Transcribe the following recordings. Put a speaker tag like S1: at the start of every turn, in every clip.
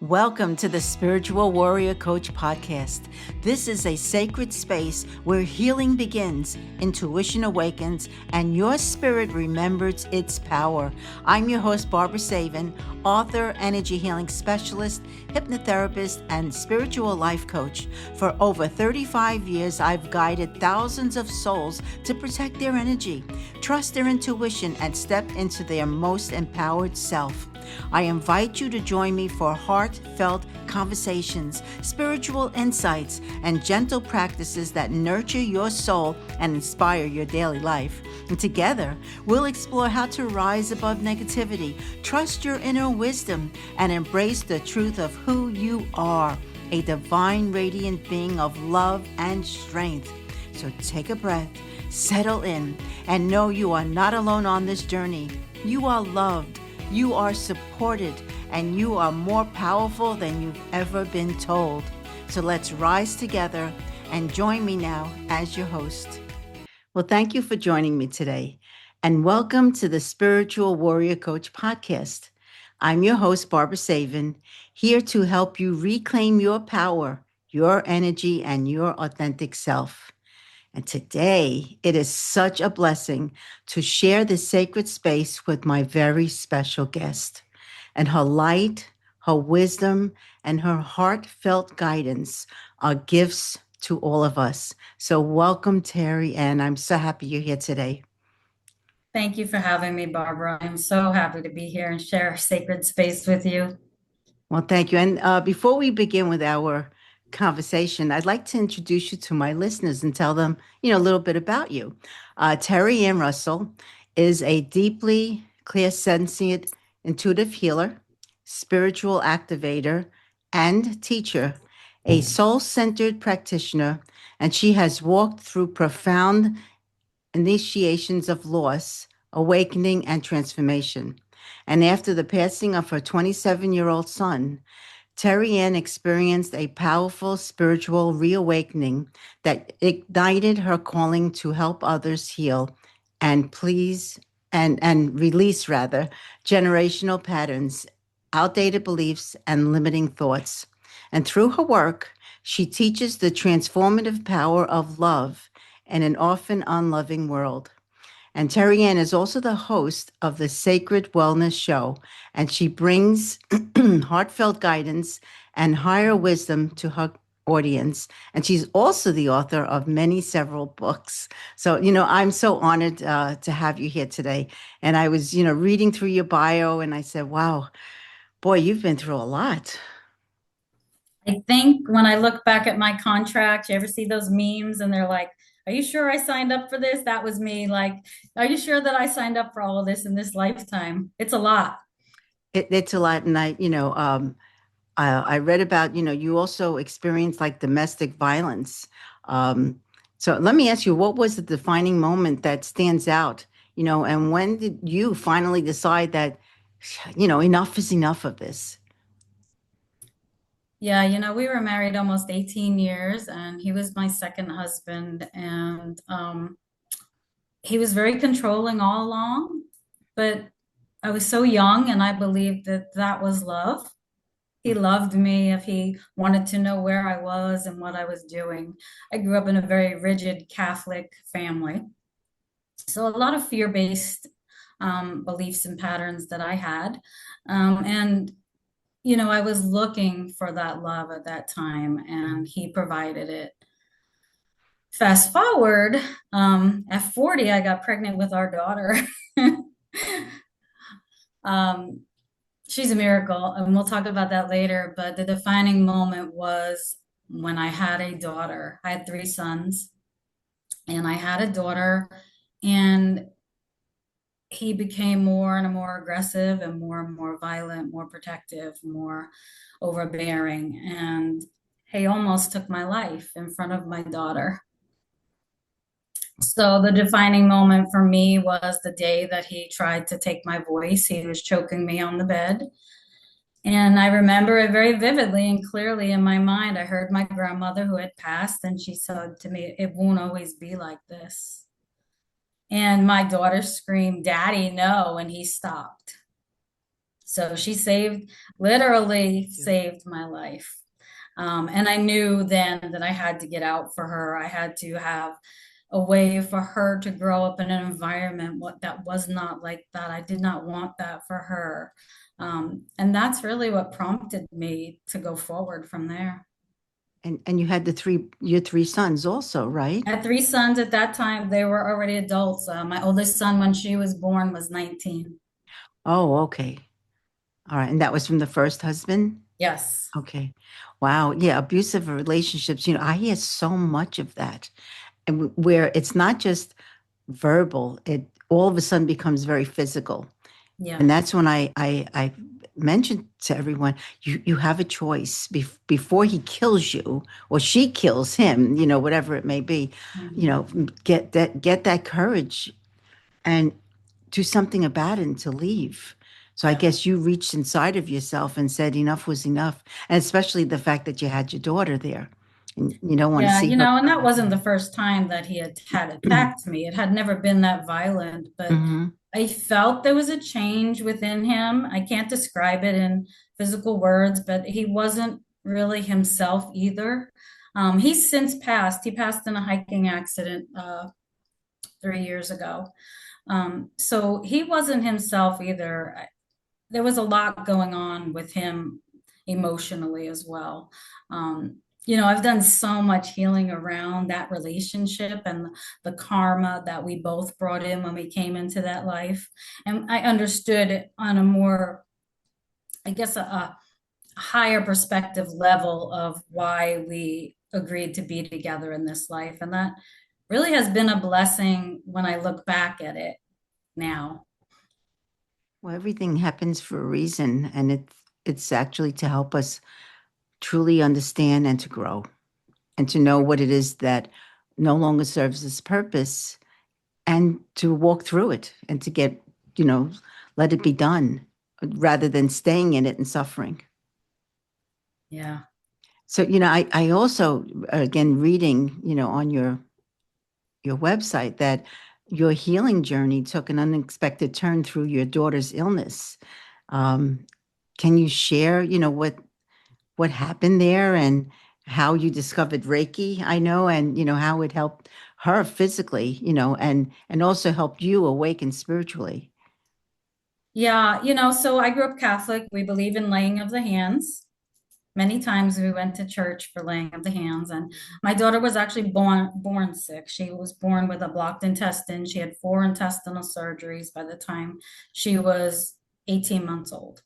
S1: Welcome to the Spiritual Warrior Coach podcast. This is a sacred space where healing begins, intuition awakens, and your spirit remembers its power. I'm your host, Barbara Savin, author, energy healing specialist, hypnotherapist, and spiritual life coach. For over 35 years, I've guided thousands of souls to protect their energy, trust their intuition, and step into their most empowered self. I invite you to join me for heartfelt conversations, spiritual insights, and gentle practices that nurture your soul and inspire your daily life. And together, we'll explore how to rise above negativity, trust your inner wisdom, and embrace the truth of who you are, a divine, radiant being of love and strength. So take a breath, settle in, and know you are not alone on this journey. You are loved. You are supported, and you are more powerful than you've ever been told. So let's rise together and join me now as your host. Well, thank you for joining me today, and welcome to the Spiritual Warrior Coach podcast. I'm your host, Barbara Savin, here to help you reclaim your power, your energy, and your authentic self. And today, it is such a blessing to share this sacred space with my very special guest. And her light, her wisdom, and her heartfelt guidance are gifts to all of us. So welcome, Terri Ann. I'm so happy you're here today.
S2: Thank you for having me, Barbara. I'm so happy to be here and share sacred space with you.
S1: Well, thank you. And before we begin with our conversation, I'd like to introduce you to my listeners and tell them, a little bit about you. Terri Ann Russell is a deeply clairsentient intuitive healer, spiritual activator, and teacher, a soul-centered practitioner, and she has walked through profound initiations of loss, awakening, and transformation. And after the passing of her 27-year-old son, Terri Ann experienced a powerful spiritual reawakening that ignited her calling to help others heal and please and release rather generational patterns, outdated beliefs, and limiting thoughts. And through her work, she teaches the transformative power of love in an often unloving world. And Terri Ann is also the host of the Sacred Wellness Show, and she brings heartfelt guidance and higher wisdom to her audience. And she's also the author of several books. So, I'm so honored to have you here today. And I was, reading through your bio, and I said, wow, boy, you've been through a lot.
S2: I think when I look back at my contract, you ever see those memes and they're like, are you sure I signed up for this? That was me. Like, are you sure that I signed up for all of this in this lifetime? It's a lot.
S1: It's a lot. And I read about, you also experienced like domestic violence. So let me ask you, what was the defining moment that stands out, and when did you finally decide that, enough is enough of this?
S2: Yeah, we were married almost 18 years and he was my second husband. And he was very controlling all along, but I was so young and I believed that that was love. He loved me if he wanted to know where I was and what I was doing. I grew up in a very rigid Catholic family. So a lot of fear-based beliefs and patterns that I had. And I was looking for that love at that time and he provided it. Fast forward, at 40, I got pregnant with our daughter. um, she's a miracle, and we'll talk about that later. But the defining moment was when I had a daughter. I had three sons, and I had a daughter, and he became more and more aggressive and more violent, more protective, more overbearing. And he almost took my life in front of my daughter. So the defining moment for me was the day that he tried to take my voice. He was choking me on the bed. And I remember it very vividly and clearly in my mind. I heard my grandmother who had passed, and she said to me, "It won't always be like this." And my daughter screamed, "Daddy, no," and he stopped. So she literally saved my life. And I knew then that I had to get out for her. I had to have a way for her to grow up in an environment that was not like that. I did not want that for her. And that's really what prompted me to go forward from there.
S1: And you had your three sons also, right?
S2: I had three sons at that time. They were already adults. My oldest son, when she was born, was 19.
S1: Oh, okay. All right. And that was from the first husband?
S2: Yes.
S1: Okay. Wow. Yeah, abusive relationships, I hear so much of that. And where it's not just verbal, it all of a sudden becomes very physical.
S2: Yeah.
S1: And that's when I mentioned to everyone, you have a choice before he kills you or she kills him, whatever it may be, you
S2: Mhm.
S1: know, get that courage and do something about it and to leave. So I
S2: Yeah.
S1: guess you reached inside of yourself and said enough was enough. And especially the fact that you had your daughter there and you don't want to
S2: Yeah,
S1: see her.
S2: and that wasn't the first time that he had attacked me. It had never been that violent, but
S1: Hmm.
S2: I felt there was a change within him. I can't describe it in physical words, but he wasn't really himself either. He's since passed. He passed in a hiking accident 3 years ago. So he wasn't himself either. There was a lot going on with him emotionally as well. I've done so much healing around that relationship and the karma that we both brought in when we came into that life. And I understood it on a more, I guess, a higher perspective level of why we agreed to be together in this life. And that really has been a blessing when I look back at it now.
S1: Well, everything happens for a reason, and it's actually to help us truly understand and to grow and to know what it is that no longer serves its purpose and to walk through it and to you know, let it be done rather than staying in it and suffering.
S2: Yeah.
S1: So, I also, again, reading, on your website that your healing journey took an unexpected turn through your daughter's illness. Um, can you share, what happened there and how you discovered Reiki? I know, and how it helped her physically, and also helped you awaken spiritually.
S2: Yeah, so I grew up Catholic. We believe in laying of the hands. Many times we went to church for laying of the hands, and my daughter was actually born sick. She was born with a blocked intestine. She had 4 intestinal surgeries by the time she was 18 months old.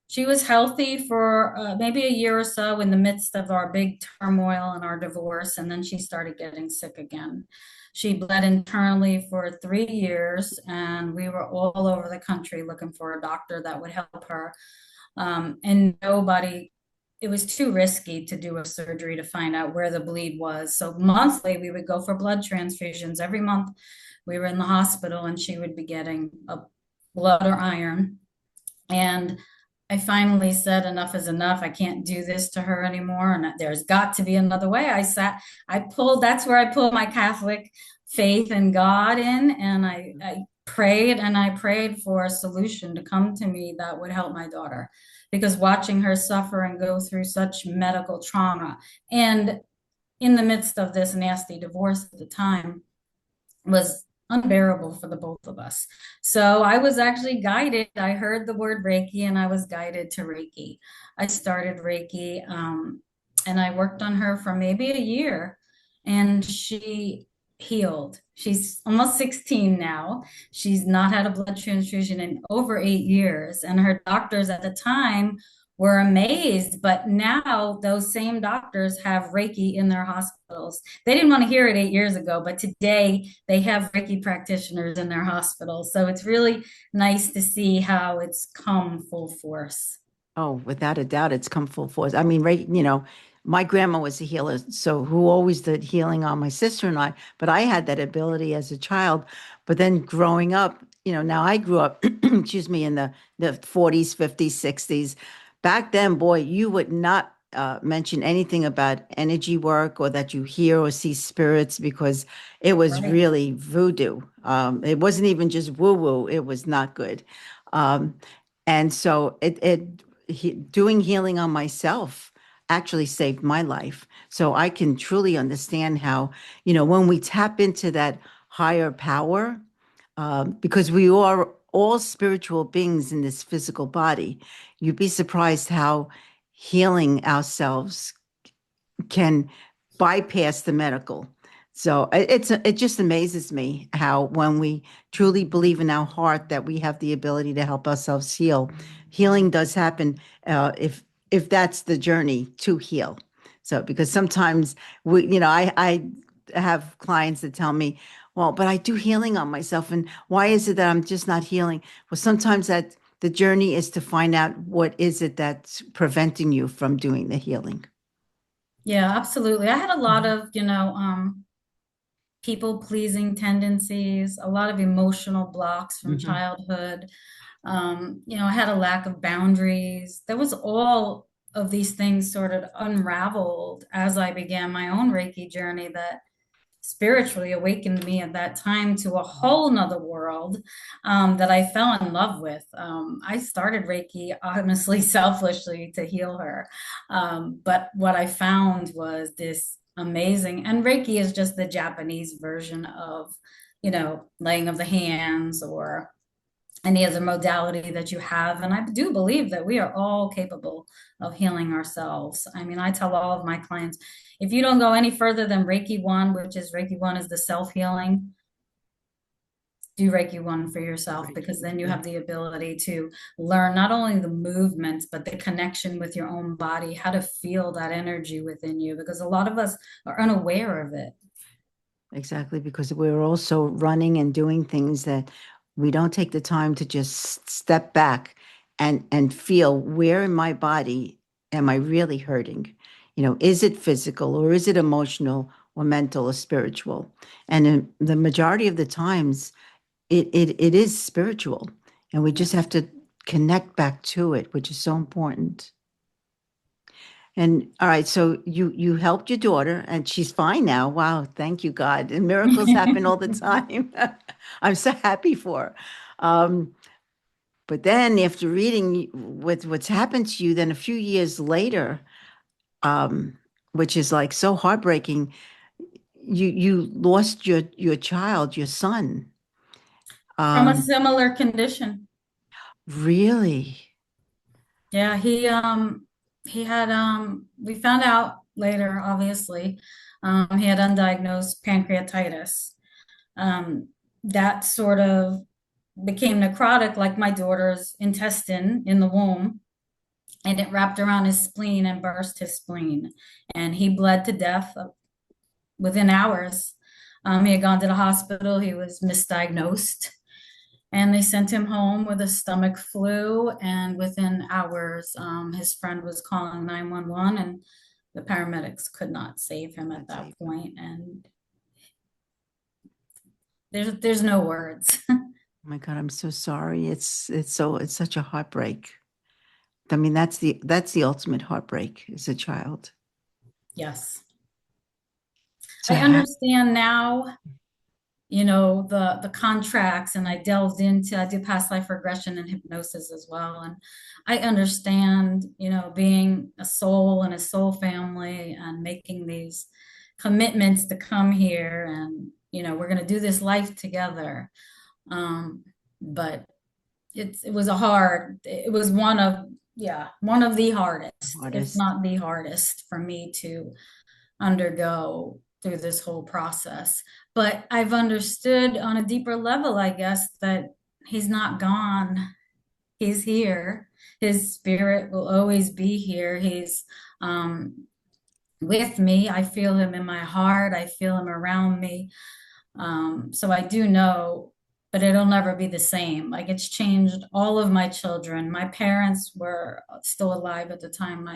S2: She was healthy for maybe a year or so in the midst of our big turmoil and our divorce, and then she started getting sick again. She bled internally for 3 years, and we were all over the country looking for a doctor that would help her. And nobody, it was too risky to do a surgery to find out where the bleed was. So monthly, we would go for blood transfusions. Every month, we were in the hospital, and she would be getting a blood or iron. And I finally said, enough is enough. I can't do this to her anymore. And there's got to be another way. That's where I pulled my Catholic faith in God in. And I prayed and I prayed for a solution to come to me that would help my daughter. Because watching her suffer and go through such medical trauma, and in the midst of this nasty divorce at the time, was unbearable for the both of us. So I was actually guided. I heard the word Reiki and I was guided to Reiki. I started Reiki, and I worked on her for maybe a year, and she healed. She's almost 16 now. She's not had a blood transfusion in over 8 years. And her doctors at the time were amazed. But now those same doctors have Reiki in their hospitals. They didn't want to hear it 8 years ago, but today they have Reiki practitioners in their hospitals. So it's really nice to see how it's come full force.
S1: Oh, without a doubt, it's come full force. I mean, right, my grandma was a healer, so who always did healing on my sister and I, but I had that ability as a child. But then growing up, now I grew up, excuse me, in the 40s, 50s, 60s. Back then, boy, you would not mention anything about energy work or that you hear or see spirits because it was
S2: Right.
S1: really voodoo. It wasn't even just woo-woo, it was not good. Um, and so doing healing on myself actually saved my life. So I can truly understand how, when we tap into that higher power, because we are all spiritual beings in this physical body, you'd be surprised how healing ourselves can bypass the medical. So it just amazes me how when we truly believe in our heart that we have the ability to help ourselves heal, healing does happen if that's the journey to heal. So because sometimes I have clients that tell me, well, but I do healing on myself, and why is it that I'm just not healing? Well, sometimes that the journey is to find out what is it that's preventing you from doing the healing.
S2: Yeah, absolutely. I had a lot
S1: Mhm.
S2: of, people pleasing tendencies, a lot of emotional blocks from
S1: Mhm.
S2: childhood. I had a lack of boundaries. There was all of these things sort of unraveled as I began my own Reiki journey that spiritually awakened me at that time to a whole nother world that I fell in love with. I started Reiki honestly, selfishly to heal her. But what I found was this amazing, and Reiki is just the Japanese version of, laying of the hands or any other modality that you have. And I do believe that we are all capable of healing ourselves. I mean, I tell all of my clients, if you don't go any further than Reiki 1, which is Reiki 1 is the self-healing, do Reiki 1 for yourself,
S1: Right.
S2: because then you
S1: Yeah,
S2: have the ability to learn not only the movements, but the connection with your own body, how to feel that energy within you, because a lot of us are unaware of it.
S1: exactly. Because we're also running and doing things that we don't take the time to just step back and feel where in my body am I really hurting? Is it physical or is it emotional or mental or spiritual? And in the majority of the times, it is spiritual, and we just
S2: Yes.
S1: have to connect back to it, which is so important. And all right, so you helped your daughter and she's fine now. Wow, thank you, God. And miracles happen all the time. I'm so happy for her. But then after reading with what's happened to you, then a few years later, um, which is like so heartbreaking, you lost your child, your son.
S2: From a
S1: Um,
S2: similar condition.
S1: really?
S2: Yeah, he had we found out later, obviously, he had undiagnosed pancreatitis. Um, that sort of became necrotic like my daughter's intestine in the womb, and it wrapped around his spleen and burst his spleen, and he bled to death within hours. He had gone to the hospital, he was misdiagnosed, and they sent him home with a stomach flu. And within hours, his friend was calling 911, and the paramedics could not save him at
S1: That's
S2: that
S1: safe.
S2: point. And there's no words.
S1: Oh my God, I'm so sorry. It's such a heartbreak. I mean, that's the ultimate heartbreak as a child.
S2: Yes,
S1: So
S2: I understand now. The contracts, and I did past life regression and hypnosis as well, and I understand, being a soul and a soul family and making these commitments to come here, and we're going to do this life together. um but it was it was one of the hardest, if
S1: hardest.
S2: not the hardest, for me to undergo through this whole process. But I've understood on a deeper level, I guess, that he's not gone. He's here. His spirit will always be here. He's um, with me. I feel him in my heart. I feel him around me. So I do know, but it'll never be the same. Like, it's changed all of my children. My parents were still alive at the time.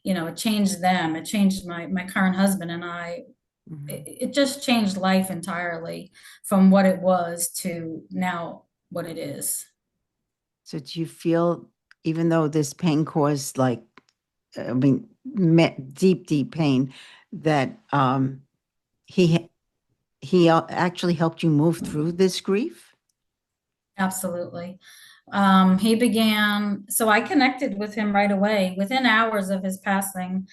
S2: It changed them. It changed my current husband and I.
S1: Mhm.
S2: It just changed life entirely from what it was to now what it is.
S1: So do you feel, even though this pain caused like, I mean, deep, deep pain, that he he actually helped you move through this grief?
S2: Absolutely. So I connected with him right away. Within hours of his passing,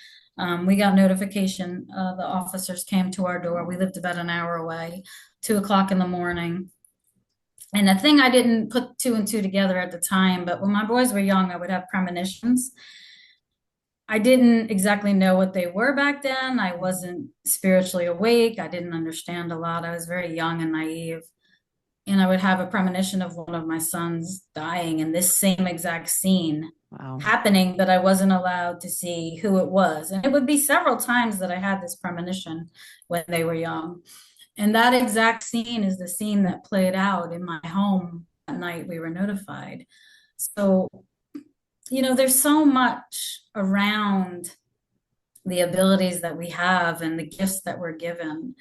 S2: we got notification. The officers came to our door. We lived about an hour away, 2 o'clock in the morning. And the thing I didn't put two and two together at the time, but when my boys were young, I would have premonitions. I didn't exactly know what they were back then. I wasn't spiritually awake. I didn't understand a lot. I was very young and naive. And I would have a premonition of one of my sons dying in this same exact scene
S1: Wow.
S2: happening, but I wasn't allowed to see who it was. And it would be several times that I had this premonition when they were young. And that exact scene is the scene that played out in my home that night we were notified. So, there's so much around the abilities that we have and the gifts that we're given.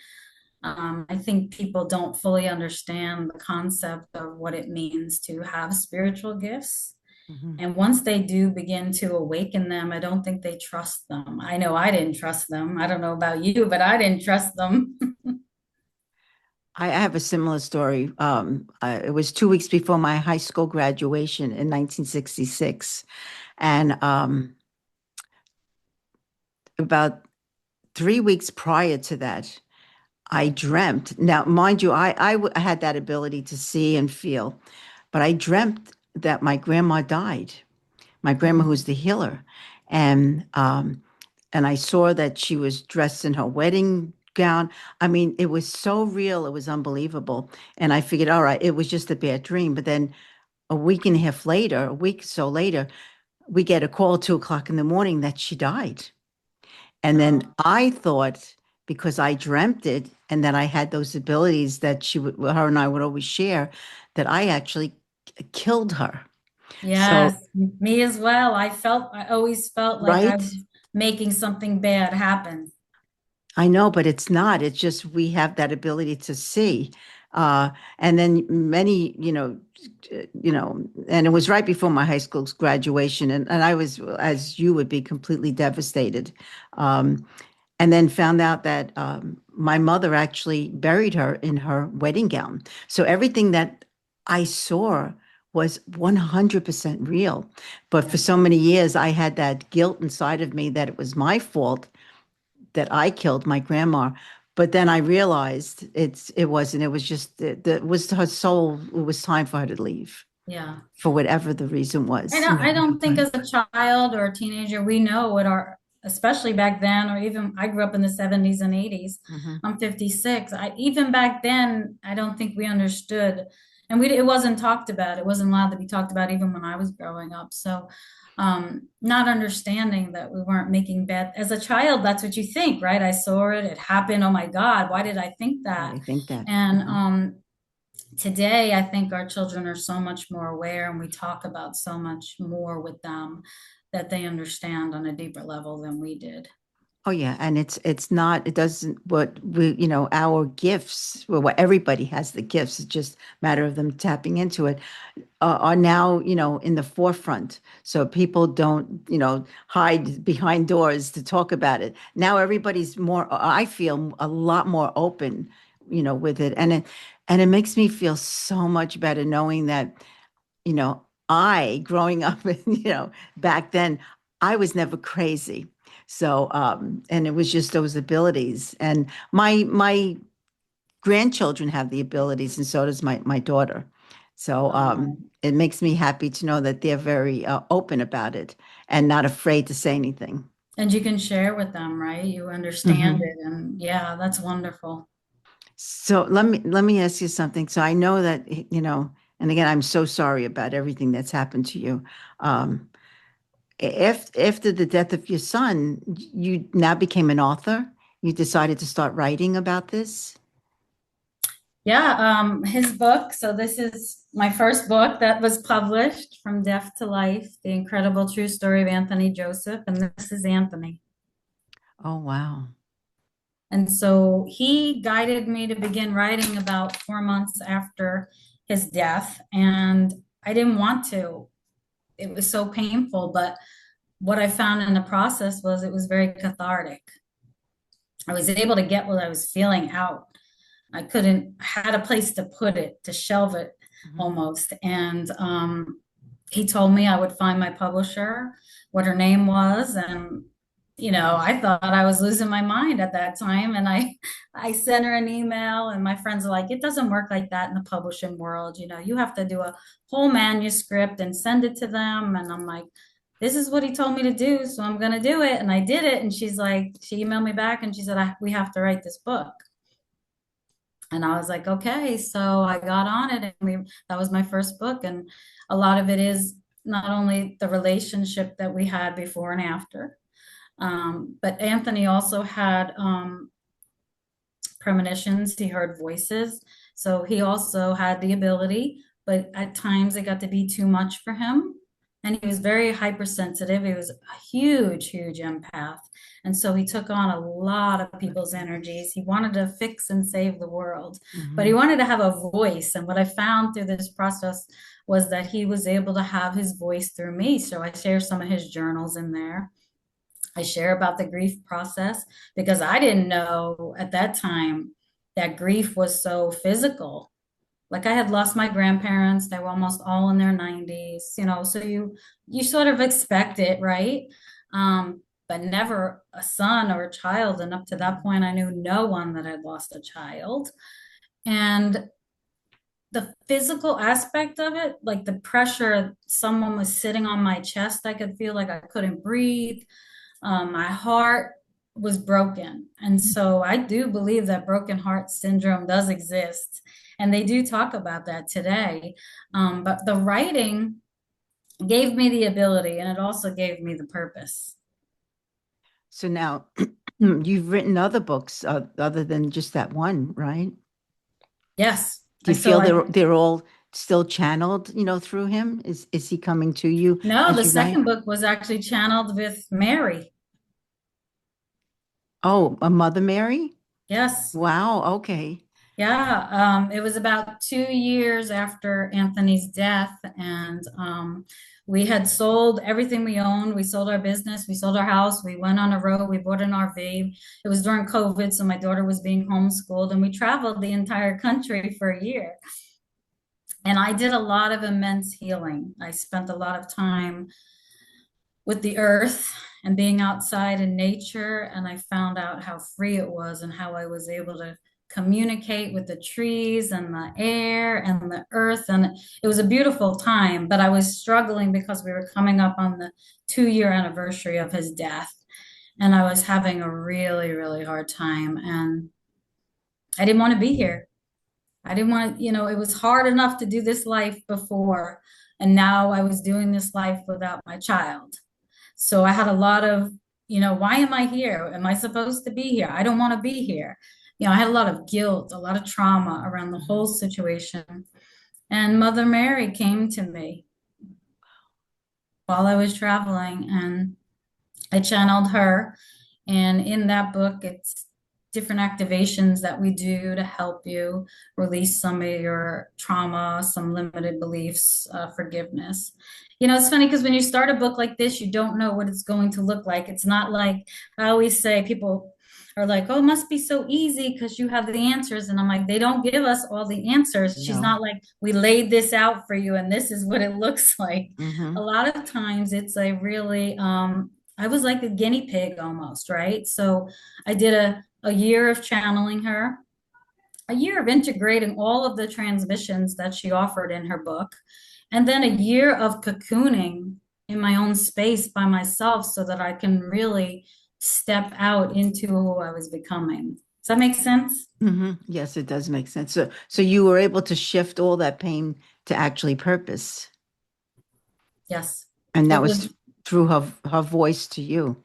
S2: I think people don't fully understand the concept of what it means to have spiritual gifts.
S1: Mhm.
S2: And once they do begin to awaken them, I don't think they trust them. I know I didn't trust them. I don't know about you, but I didn't trust them.
S1: I have a similar story. It was 2 weeks before my high school graduation in 1966. And about 3 weeks prior to that, I dreamt. Now, mind you, I had that ability to see and feel, but I dreamt that my grandma died. My grandma, who's the healer, and I saw that she was dressed in her wedding gown. I mean, it was so real, it was unbelievable. And I figured, all right, it was just a bad dream. But then a week and a half later, a week or so later, we get a call at 2 o'clock in the morning that she died. And then
S2: Wow.
S1: I thought, because I dreamt it and that I had those abilities that her and I would always share, that I actually killed her. So,
S2: Yes, me as well. I always felt like I
S1: right?
S2: was making something bad happen.
S1: I know, but it's not. It's just we have that ability to see. And then many, and it was right before my high school's graduation, and I was, as you would be, completely devastated. Um, and then found out that my mother actually buried her in her wedding gown. So everything that I saw was 100% real. But for
S2: Yeah.
S1: so many years, I had that guilt inside of me that it was my fault that I killed my grandma. But then I realized it wasn't. It was just it was her soul. It was time for her to leave
S2: Yeah.
S1: for whatever the reason
S2: I
S1: was.
S2: don't, I don't think as a child or a teenager, we know what especially back then, or even I grew up in the 70s and 80s.
S1: Mhm.
S2: I'm 56. Even back then, I don't think we understood. And it wasn't talked about. It wasn't allowed to be talked about even when I was growing up. So, not understanding that we weren't making bad, as a child, that's what you think, right? I saw it, it happened. Oh my God, why did I think
S1: Why do
S2: that?
S1: you think that?
S2: And,
S1: Mhm.
S2: today, I think our children are so much more aware and we talk about so much more with them that they understand on a deeper level than we did.
S1: Oh yeah, and it's not. It doesn't. What we our gifts. Well, what everybody has the gifts. It's just a matter of them tapping into it. Are now in the forefront, so people don't hide behind doors to talk about it. Now everybody's more, I feel, a lot more open with it, and it makes me feel so much better knowing that I, growing up, back then, I was never crazy. So and it was just those abilities, and my grandchildren have the abilities, and so does my daughter. So
S2: Um,
S1: it makes me happy to know that they're very open about it and not afraid to say anything.
S2: and you can share with them, right? You understand
S1: Hmm.
S2: it. And yeah, that's wonderful.
S1: So let me ask you something. So I know that and again, I'm so sorry about everything that's happened to you. Um, if after the death of your son, you now became an author. You decided to start writing about this.
S2: Yeah, his book. So this is my first book that was published, From Death to Life, The Incredible True Story of Anthony Joseph. And this is Anthony.
S1: Oh, wow.
S2: And so he guided me to begin writing about 4 months after his death. And I didn't want to. It was so painful. But what I found in the process was it was very cathartic. I was able to get what I was feeling out. I had a place to put it, to shelve it.
S1: Mhm.
S2: almost. And he told me I would find my publisher, what her name was, and I thought I was losing my mind at that time. And I sent her an email, and my friends are like, it doesn't work like that in the publishing world. You have to do a whole manuscript and send it to them. And I'm like, this is what he told me to do, so I'm gonna do it. And I did it. And she emailed me back and she said, we have to write this book. And I was like, okay. So I got on it, and that was my first book. And a lot of it is not only the relationship that we had before and after, but Anthony also had premonitions. He heard voices. So he also had the ability, but at times it got to be too much for him. And he was very hypersensitive. He was a huge, huge empath. And so he took on a lot of people's energies. He wanted to fix and save the world, but he
S1: Mhm.
S2: wanted to have a voice. And what I found through this process was that he was able to have his voice through me. So I share some of his journals in there. I share about the grief process because I didn't know at that time that grief was so physical. Like I had lost my grandparents, they were almost all in their 90s, so you sort of expect it, right? But never a son or a child. And up to that point, I knew no one that had lost a child. And the physical aspect of it, like the pressure, someone was sitting on my chest, I could feel like I couldn't breathe. My heart was broken. And so I do believe that broken heart syndrome does exist. And they do talk about that today. But the writing gave me the ability, and it also gave me the purpose.
S1: So now you've written other books other than just that one, right?
S2: Yes.
S1: Do you
S2: So
S1: feel
S2: I,
S1: they're all still channeled, through him? Is he coming to you
S2: no,
S1: as
S2: the
S1: you write?
S2: second book was actually channeled with Mary.
S1: Oh, a Mother Mary?
S2: Yes.
S1: Wow, okay.
S2: Yeah, it was about 2 years after Anthony's death, and we had sold everything we owned. We sold our business, we sold our house, we went on a road, we bought an RV. It was during COVID, so my daughter was being homeschooled, and we traveled the entire country for a year. And I did a lot of immense healing. I spent a lot of time with the earth and being outside in nature. And I found out how free it was and how I was able to communicate with the trees and the air and the earth. And it was a beautiful time, but I was struggling because we were coming up on the 2 year anniversary of his death. And I was having a really, really hard time. And I didn't want to be here. I didn't want to, it was hard enough to do this life before. And now I was doing this life without my child. So I had a lot of, why am I here? Am I supposed to be here? I don't want to be here. I had a lot of guilt, a lot of trauma around the whole
S1: Mhm.
S2: situation. And Mother Mary came to me while I was traveling, and I channeled her. And in that book, it's different activations that we do to help you release some of your trauma, some limited beliefs, forgiveness. It's funny because when you start a book like this, you don't know what it's going to look like. It's not like I always say, people are like, oh, it must be so easy because you have the answers. And I'm like, they don't give us all the answers. She's
S1: No.
S2: not like, we laid this out for you and this is what it looks like. A
S1: Hmm.
S2: lot of times it's a really, I was like a guinea pig almost, right? So I did a year of channeling her, a year of integrating all of the transmissions that she offered in her book, and then a year of cocooning in my own space by myself so that I can really step out into who I was becoming. Does that make sense?
S1: Yes, it does make sense. So you were able to shift all that pain to actually purpose,
S2: Yes.
S1: and that
S2: It
S1: was
S2: was
S1: through her voice to you.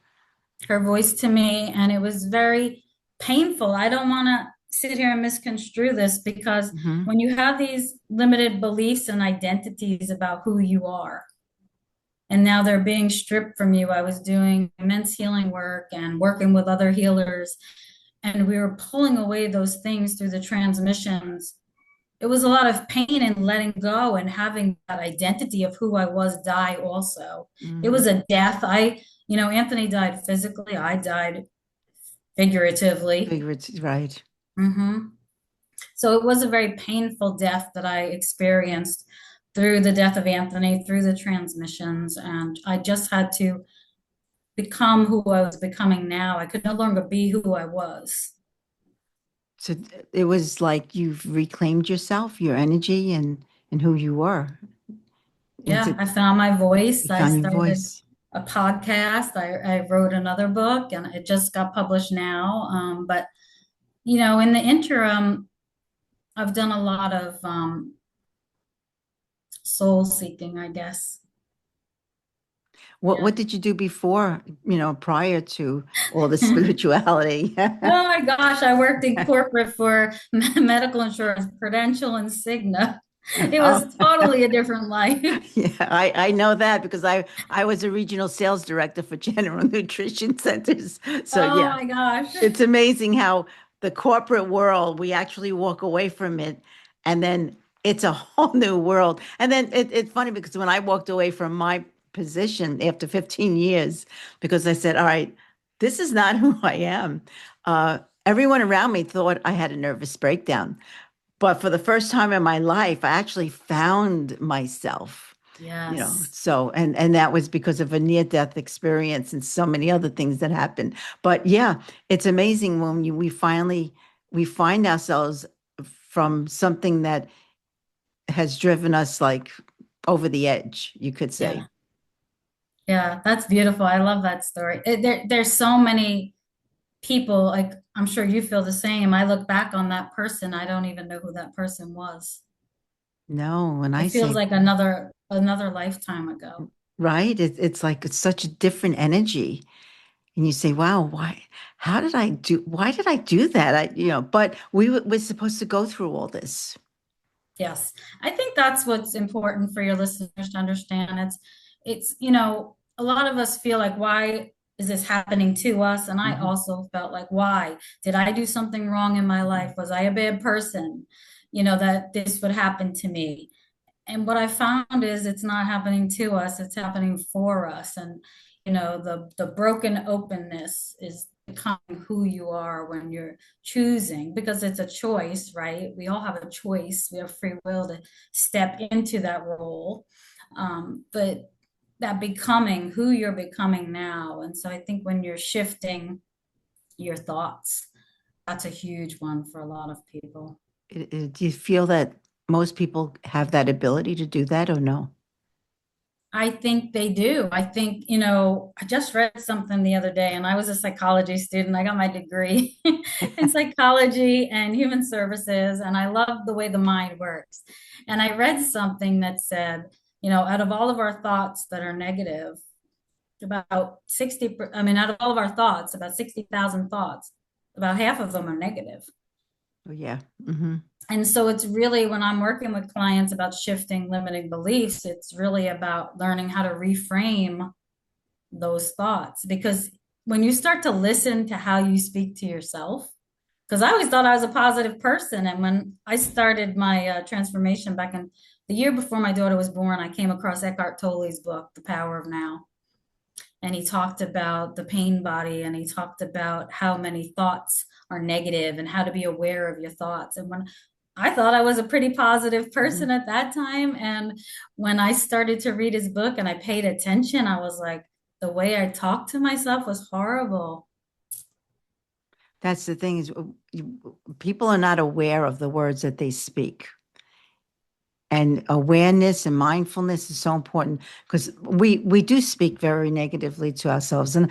S2: her voice to me, and it was very painful. I don't want to sit here and misconstrue this because
S1: Hmm.
S2: when you have these limited beliefs and identities about who you are, and now they're being stripped from you. I was doing immense healing work and working with other healers, and we were pulling away those things through the transmissions. It was a lot of pain and letting go and having that identity of who I was die also. It
S1: Hmm.
S2: was a death. Anthony died physically, I died figuratively.
S1: Figure it's right.
S2: Hmm So it was a very painful death that I experienced through the death of Anthony, through the transmissions. And I just had to become who I was becoming now. I could no longer be who I was.
S1: So it was like you've reclaimed yourself, your energy, and who you were. Is
S2: Yeah, I
S1: it
S2: found my voice.
S1: you
S2: I
S1: found your
S2: started
S1: voice?
S2: a podcast. I wrote another book and it just got published now. But, in the interim, I've done a lot of soul seeking, I guess.
S1: What
S2: Yeah.
S1: did you do before, prior to all the spirituality?
S2: Oh my gosh, I worked in corporate for medical insurance, Prudential and Cigna. It
S1: Oh.
S2: was totally a different life.
S1: Yeah, I know that because I was a regional sales director for General Nutrition Centers. So
S2: Oh
S1: yeah,
S2: my gosh.
S1: it's amazing how the corporate world, we actually walk away from it and then it's a whole new world. And then it's funny because when I walked away from my position after 15 years, because I said, all right, this is not who I am. Everyone around me thought I had a nervous breakdown. But for the first time in my life, I actually found myself,
S2: Yes.
S1: so and that was because of a near-death experience and so many other things that happened. But yeah, it's amazing when we find ourselves from something that has driven us like over the edge, you could say.
S2: Yeah. Yeah, that's beautiful. I love that story. There's so many people, like I'm sure you feel the same. I look back on that person, I don't even know who that person was.
S1: No, when
S2: It
S1: I
S2: feels
S1: say
S2: like another lifetime ago.
S1: right, it's like it's such a different energy. And you say, wow, why did I do that? But we're supposed to go through all this.
S2: Yes. I think that's what's important for your listeners to understand. It's, a lot of us feel like, why is this happening to us? And I
S1: Mhm.
S2: also felt like, why? Did I do something wrong in my life? Was I a bad person? That this would happen to me. And what I found is it's not happening to us, it's happening for us. And the broken openness is becoming who you are when you're choosing, because it's a choice, right? We all have a choice. We have free will to step into that role. But that becoming who you're becoming now. And so I think when you're shifting your thoughts, that's a huge one for a lot of people.
S1: Do you feel that most people have that ability to do that or no?
S2: I think they do. I think, I just read something the other day and I was a psychology student. I got my degree in psychology and human services, and I love the way the mind works. And I read something that said, out of all of our thoughts that are negative, about 60, I mean, out of all of our thoughts, about 60,000 thoughts, about half of them are negative.
S1: Oh, yeah. Hmm.
S2: And so it's really, when I'm working with clients about shifting limiting beliefs, it's really about learning how to reframe those thoughts. Because when you start to listen to how you speak to yourself, because I always thought I was a positive person. And when I started my transformation back in the year before my daughter was born, I came across Eckhart Tolle's book, The Power of Now. And he talked about the pain body, and he talked about how many thoughts are negative and how to be aware of your thoughts. And when I thought I was a pretty positive
S1: Hmm.
S2: person at that time, and when I started to read his book and I paid attention, I was like, the way I talked to myself was horrible.
S1: That's the thing is people are not aware of the words that they speak. And awareness and mindfulness is so important because we do speak very negatively to ourselves. And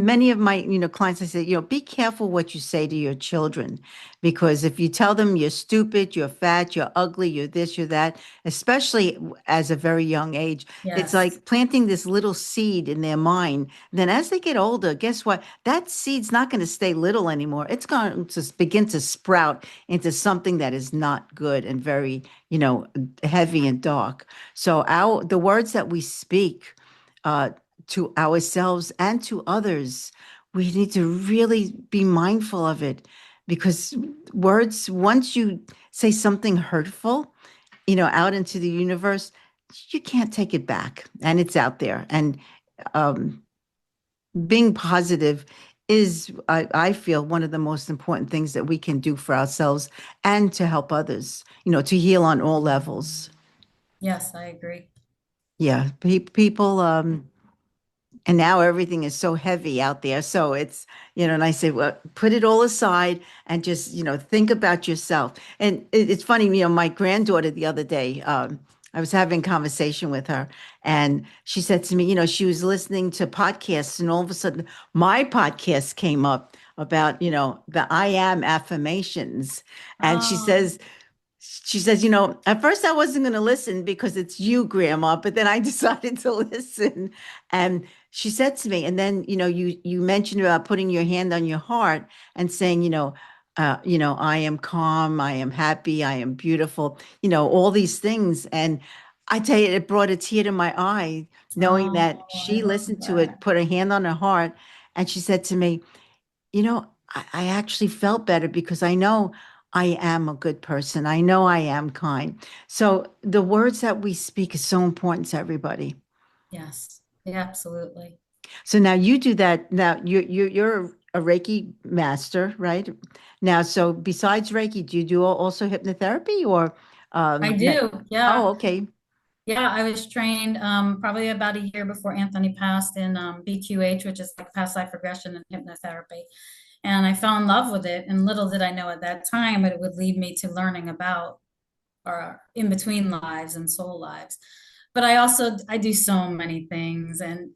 S1: many of my, clients, I say, be careful what you say to your children, because if you tell them you're stupid, you're fat, you're ugly, you're this, you're that, especially as a very young age, it's
S2: Yes.
S1: like planting this little seed in their mind. Then as they get older, guess what? That seed's not going to stay little anymore. It's going to begin to sprout into something that is not good and very, heavy and dark. So the words that we speak uh, to ourselves and to others, we need to really be mindful of it, because words, once you say something hurtful, out into the universe, you can't take it back, and it's out there. And um, being positive is, I feel, one of the most important things that we can do for ourselves and to help others, to heal on all levels.
S2: Yes, I agree.
S1: Yeah, people, and now everything is so heavy out there. So it's, and I say, well, put it all aside and just, think about yourself. And it's funny, my granddaughter the other day, I was having a conversation with her and she said to me, she was listening to podcasts and all of a sudden my podcast came up about, the I am affirmations. And
S2: Oh,
S1: she says, at first I wasn't going to listen because it's you, Grandma, but then I decided to listen. And she said to me, and then, you mentioned about putting your hand on your heart and saying, I am calm, I am happy, I am beautiful, all these things. And I tell you, it brought a tear to my eye, knowing
S2: oh,
S1: that
S2: I
S1: she
S2: love
S1: listened to it,
S2: that.
S1: put her hand on her heart, and she said to me, I actually felt better because I know I am a good person. I know I am kind. So the words that we speak is so important to everybody.
S2: Yes, yeah, absolutely.
S1: So now you do that. Now you're a Reiki master, right? Now, so besides Reiki, do you do also hypnotherapy or
S2: I
S1: med?
S2: do.
S1: Oh,
S2: Yeah.
S1: okay.
S2: Yeah, I was trained probably about a year before Anthony passed in BQH, which is like past life regression and hypnotherapy. And I fell in love with it. And little did I know at that time it would lead me to learning about our in between lives and soul lives. But I do so many things. And,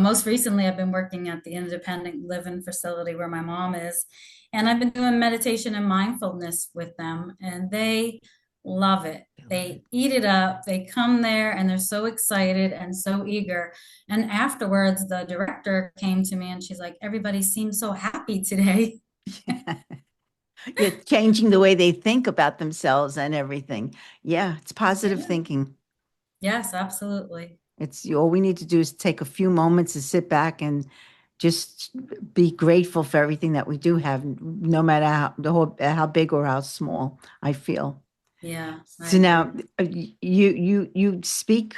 S2: most recently I've been working at the independent living facility where my mom is. And I've been doing meditation and mindfulness with them, and they love it.
S1: I love it.
S2: They eat it up. They come there and they're so excited and so eager. And afterwards, the director came to me and she's like, everybody seems so happy today.
S1: Yeah, changing the way they think about themselves and everything. Yeah, it's positive
S2: Yeah.
S1: thinking.
S2: Yes, absolutely.
S1: It's all we need to do is take a few moments to sit back and just be grateful for everything that we do have, no matter how big or how small, I feel.
S2: Yeah, I
S1: So
S2: agree.
S1: now you speak,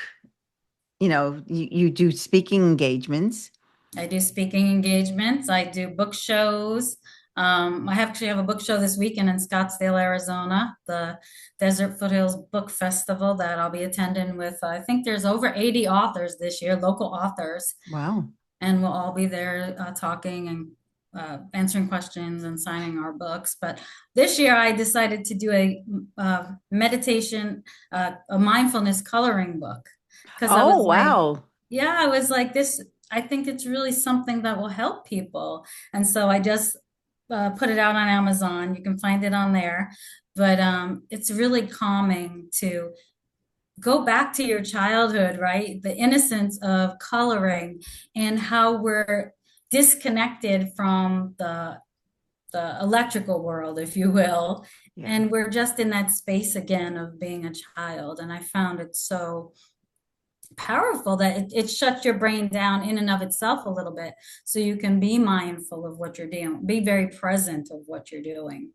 S1: you do speaking engagements.
S2: I do speaking engagements. I do book shows. I actually have a book show this weekend in Scottsdale, Arizona, the Desert Foothills Book Festival that I'll be attending with. I think there's over 80 authors this year, local authors,
S1: Wow.
S2: and we'll all be there talking and answering questions and signing our books. But this year I decided to do a mindfulness coloring book because I
S1: Oh,
S2: was like,
S1: wow.
S2: yeah, I was like this. I think it's really something that will help people. And so I just put it out on Amazon. You can find it on there. But it's really calming to go back to your childhood, right? The innocence of coloring and how we're disconnected from the electrical world, if you will.
S1: Yeah.
S2: And we're just in that space again of being a child. And I found it so powerful that it shuts your brain down in and of itself a little bit so you can be mindful of what you're doing, be very present of what you're doing.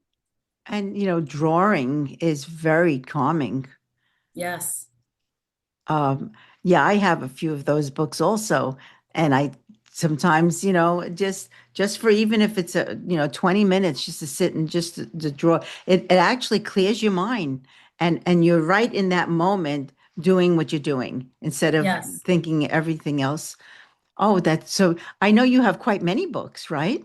S1: And drawing is very calming.
S2: Yes.
S1: Um, yeah, I have a few of those books also, and I sometimes, just for even if it's 20 minutes just to sit and just to draw, it actually clears your mind, and you're right in that moment doing what you're doing instead of
S2: Yes.
S1: thinking everything else. Oh, that's so I know you have quite many books, right?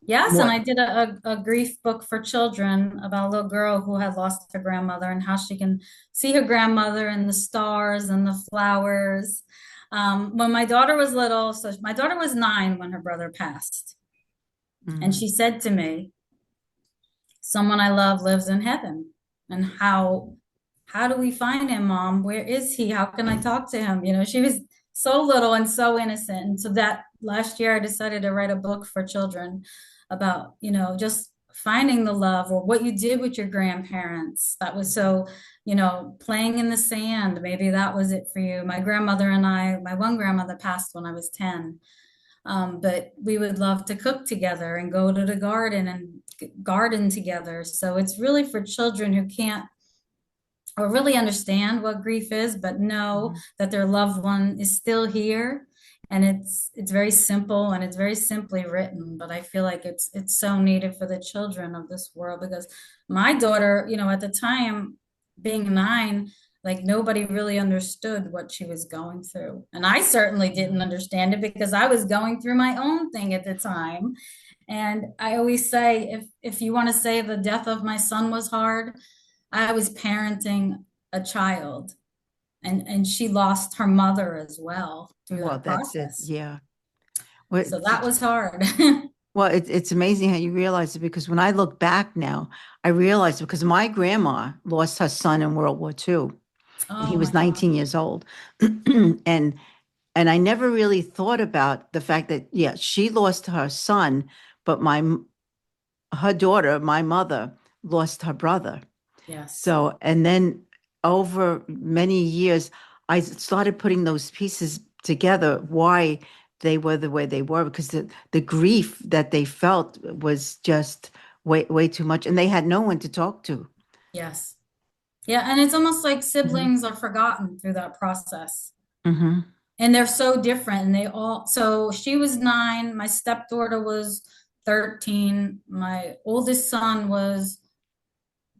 S2: Yes, and
S1: More.
S2: I did a grief book for children about a little girl who had lost her grandmother and how she can see her grandmother and the stars and the flowers. When my daughter was little, so my daughter was 9 when her brother passed, and
S1: Mm.
S2: she said to me, someone I love lives in heaven. And how do we find him, Mom? Where is he? How can I talk to him? She was so little and so innocent. And so that last year I decided to write a book for children about, just finding the love or what you did with your grandparents. That was so, playing in the sand. Maybe that was it for you. My grandmother and my one grandmother passed when I was 10. But we would love to cook together and go to the garden and garden together. So it's really for children who can't or really understand what grief is, but know
S1: Mhm.
S2: that their loved one is still here and it's very simple and it's very simply written, but I feel like it's so needed for the children of this world because my daughter, at the time being 9, like nobody really understood what she was going through. And I certainly didn't
S1: Yeah.
S2: understand it because I was going through my own thing at the time. And I always say if you want to say the death of my son was hard, I was parenting a child, and she lost her mother as well through
S1: Well,
S2: that
S1: that's it.
S2: process.
S1: Yeah. Well,
S2: So that was hard.
S1: it's amazing how you realize it because when I look back now, I realize because my grandma lost her son in World War II. He
S2: Oh
S1: was
S2: my God.
S1: 19 years old. and and I never really thought about the fact that yeah, she lost her son, but her daughter, my mother, lost her brother.
S2: Yes.
S1: So, and then over many years, I started putting those pieces together, why they were the way they were, because the grief that they felt was just way too much. And they had no one to talk to.
S2: Yes. Yeah. And it's almost like
S1: Hmm.
S2: siblings are forgotten through that process.
S1: Hmm.
S2: And they're so different. And so she was 9, my stepdaughter was 13, my oldest son was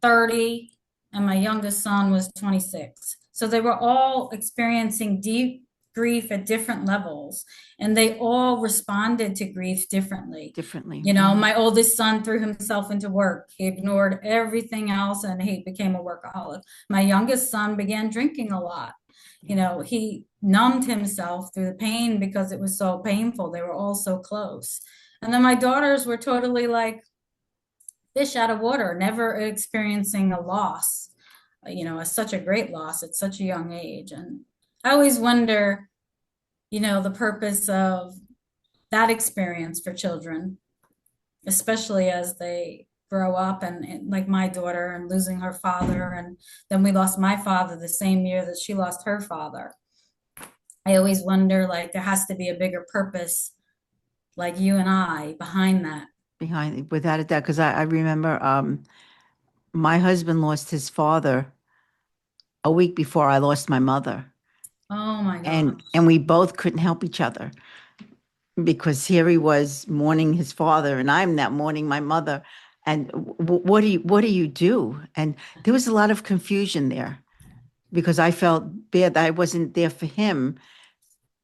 S2: 30, and my youngest son was 26. So they were all experiencing deep grief at different levels, and they all responded to grief differently.
S1: Differently.
S2: My oldest son threw himself into work. He ignored everything else and he became a workaholic. My youngest son began drinking a lot.
S1: Yeah.
S2: He numbed himself through the pain because it was so painful. They were all so close. And then my daughters were totally like, fish out of water, never experiencing a loss, such a great loss at such a young age. And I always wonder, the purpose of that experience for children, especially as they grow up and like my daughter and losing her father. And then we lost my father the same year that she lost her father. I always wonder, like, there has to be a bigger purpose, like you and I, behind that.
S1: Behind, without a doubt, because I remember my husband lost his father a week before I lost my mother.
S2: Oh my
S1: And
S2: gosh.
S1: we both couldn't help each other because here he was mourning his father and I'm not mourning my mother. And what do you do? And there was a lot of confusion there because I felt bad that I wasn't there for him,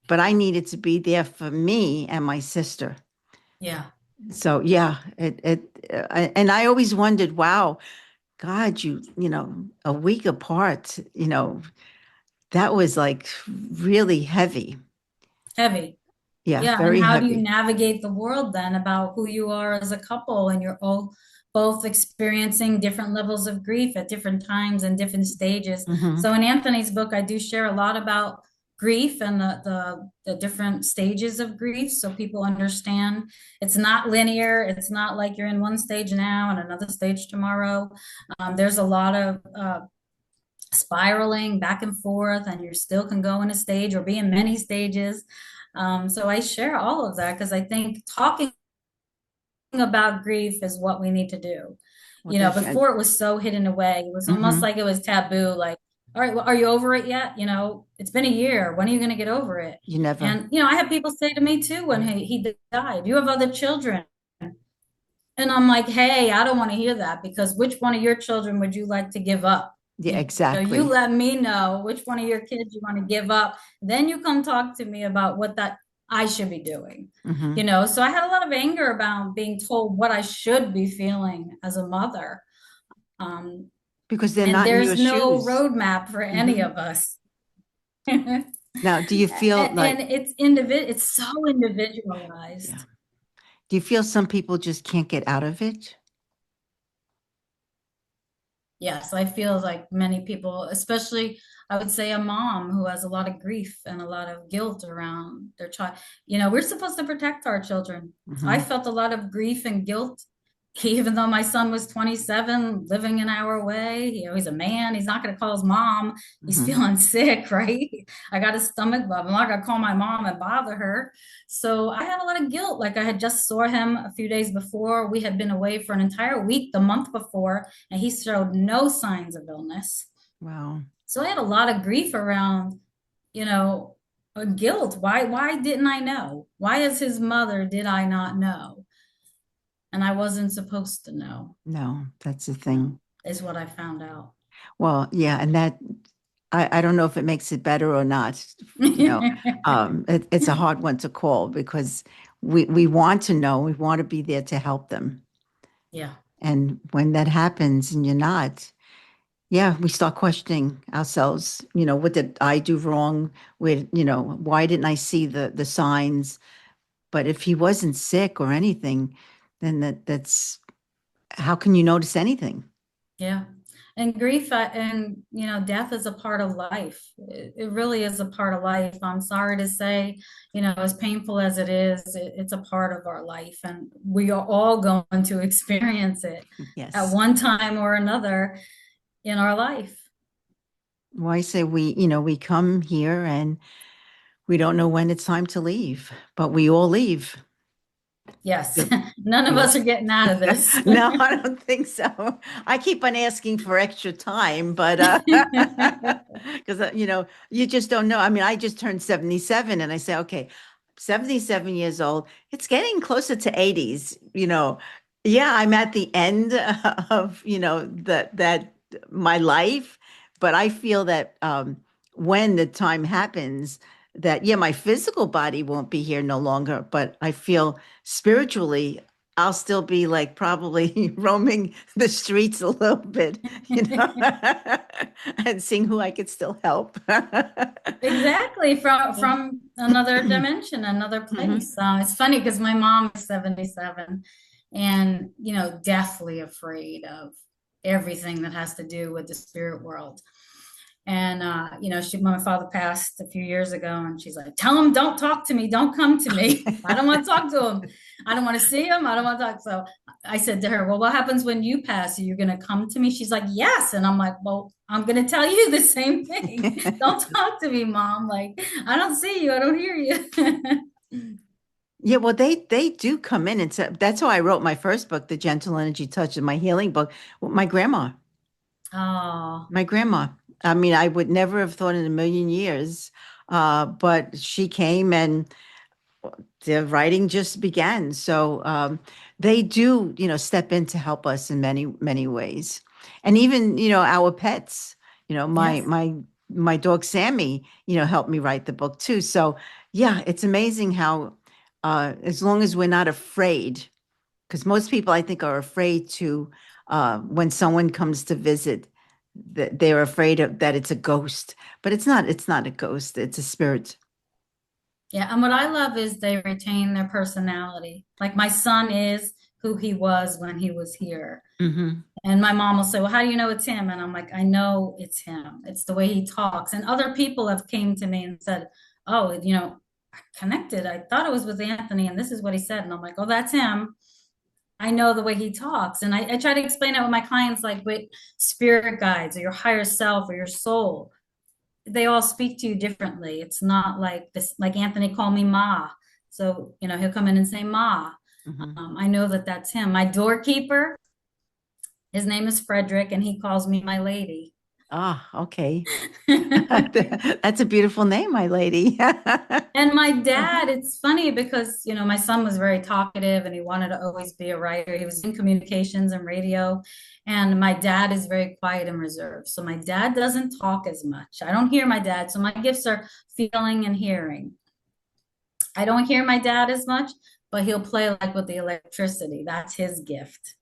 S1: but I needed to be there for me and my sister.
S2: Yeah.
S1: So yeah, and I always wondered, wow, God, a week apart, that was like really heavy.
S2: Heavy.
S1: Yeah,
S2: Yeah, and
S1: very
S2: how do you
S1: heavy.
S2: navigate the world then about who you are as a couple and you're all both experiencing different levels of grief at different times and different stages.
S1: Hmm.
S2: So in Anthony's book, I do share a lot about grief and the different stages of grief so people understand it's not linear. It's not like you're in one stage now and another stage tomorrow. There's a lot of spiraling back and forth, and you still can go in a stage or be in many stages. So I share all of that because I think talking about grief is what we need to do.
S1: Well, that's
S2: Before it was so hidden away, it was almost
S1: hmm
S2: like it was taboo. Like, all right, well, are you over it yet? It's been a year. When are you going to get over it?
S1: you never.
S2: And, I had people say to me too when he died, you have other children. And I'm like, hey, I don't want to hear that because which one of your children would you like to give up?
S1: Yeah,
S2: You
S1: exactly.
S2: let me know which one of your kids you want to give up. Then you come talk to me about what that I should be doing.
S1: Hmm.
S2: So I had a lot of anger about being told what I should be feeling as a mother. Um,
S1: Because they're
S2: and
S1: not in
S2: there's
S1: your
S2: no
S1: shoes.
S2: roadmap for any
S1: Hmm.
S2: of us. and
S1: Now, do you feel like,
S2: it's so
S1: yeah,
S2: individualized.
S1: do you feel some people just can't get out of it?
S2: Yes, I feel like many people, especially I would say a mom who has a lot of grief and a lot of guilt around their child. We're supposed to protect our children. I
S1: Hmm.
S2: felt a lot of grief and guilt, even though my son was 27, living an hour away. He's a man. He's not going to call his mom. He's
S1: Hmm.
S2: feeling sick, right? I got a stomach bug. I'm not going to call my mom and bother her. So I had a lot of guilt. Like I had just saw him a few days before. We had been away for an entire week the month before and he showed no signs of illness.
S1: Wow.
S2: So I had a lot of grief around, you know, guilt. Why didn't I know? Why as his mother did I not know? And I wasn't supposed to know,
S1: No, that's the
S2: you know,
S1: thing.
S2: is what I found out.
S1: Well, yeah, and that I don't know if it makes it better or not. You know, it's a hard one to call because we want to know, we want to be there to help them.
S2: Yeah.
S1: And when that happens and you're not, yeah, we start questioning ourselves. What did I do wrong? Why didn't I see the signs? But if he wasn't sick or anything, then that's how can you notice anything?
S2: Yeah. And grief and death is a part of life. It really is a part of life. I'm sorry to say, as painful as it is, it's a part of our life, and we are all going to experience it at
S1: Yes.
S2: one time or another in our life.
S1: Well, I say we come here and we don't know when it's time to leave, but we all leave.
S2: Yes.
S1: Yep.
S2: None of
S1: Yeah.
S2: us are getting out of this.
S1: No, I don't think so. I keep on asking for extra time, but because you just don't know. I mean, I just turned 77 and I say, okay, 77 years old. It's getting closer to 80s, Yeah, I'm at the end of, that my life, but I feel that when the time happens that yeah, my physical body won't be here no longer, but I feel spiritually I'll still be like probably roaming the streets a little bit, and seeing who I could still help.
S2: Exactly, from another dimension, another
S1: Hmm.
S2: place. It's funny because my mom is 77 and deathly afraid of everything that has to do with the spirit world. And my father passed a few years ago, and she's like, "Tell him, don't talk to me, don't come to me. I don't want to talk to him. I don't want to see him. I don't want to talk." So I said to her, "Well, what happens when you pass? Are you going to come to me?" She's like, "Yes." And I'm like, "Well, I'm going to tell you the same thing. Don't talk to me, mom. Like, I don't see you. I don't hear you."
S1: Yeah, well, they do come in and that's how I wrote my first book, The Gentle Energy Touch, and my healing book. Well,
S2: Oh,
S1: my grandma. I mean, I would never have thought in a million years, but she came and the writing just began. So they do, step in to help us in many, many ways. And even, our pets, my
S2: yes.
S1: my dog Sammy, helped me write the book too. So yeah, it's amazing how as long as we're not afraid, because most people I think are afraid to when someone comes to visit, that they're afraid of that it's a ghost. But it's not a ghost, it's a spirit.
S2: Yeah, and what I love is they retain their personality. Like my son is who he was when he was here.
S1: Hmm.
S2: And my mom will say, "Well, how do you know it's him?" And I'm like, "I know it's him. It's the way he talks." And other people have came to me and said, "Oh, I connected. I thought it was with Anthony, and this is what he said." And I'm like, "Oh, that's him. I know the way he talks." And I try to explain it with my clients, like with spirit guides or your higher self or your soul. They all speak to you differently. It's not like this, like Anthony called me Ma. So, he'll come in and say Ma.
S1: Hmm.
S2: I know that that's him. My doorkeeper, his name is Frederick, and he calls me my lady.
S1: Ah, okay. That's a beautiful name, my lady.
S2: And my dad, it's funny because, my son was very talkative and he wanted to always be a writer. He was in communications and radio. And my dad is very quiet and reserved. So my dad doesn't talk as much. I don't hear my dad. So my gifts are feeling and hearing. I don't hear my dad as much, but he'll play like with the electricity. That's his gift.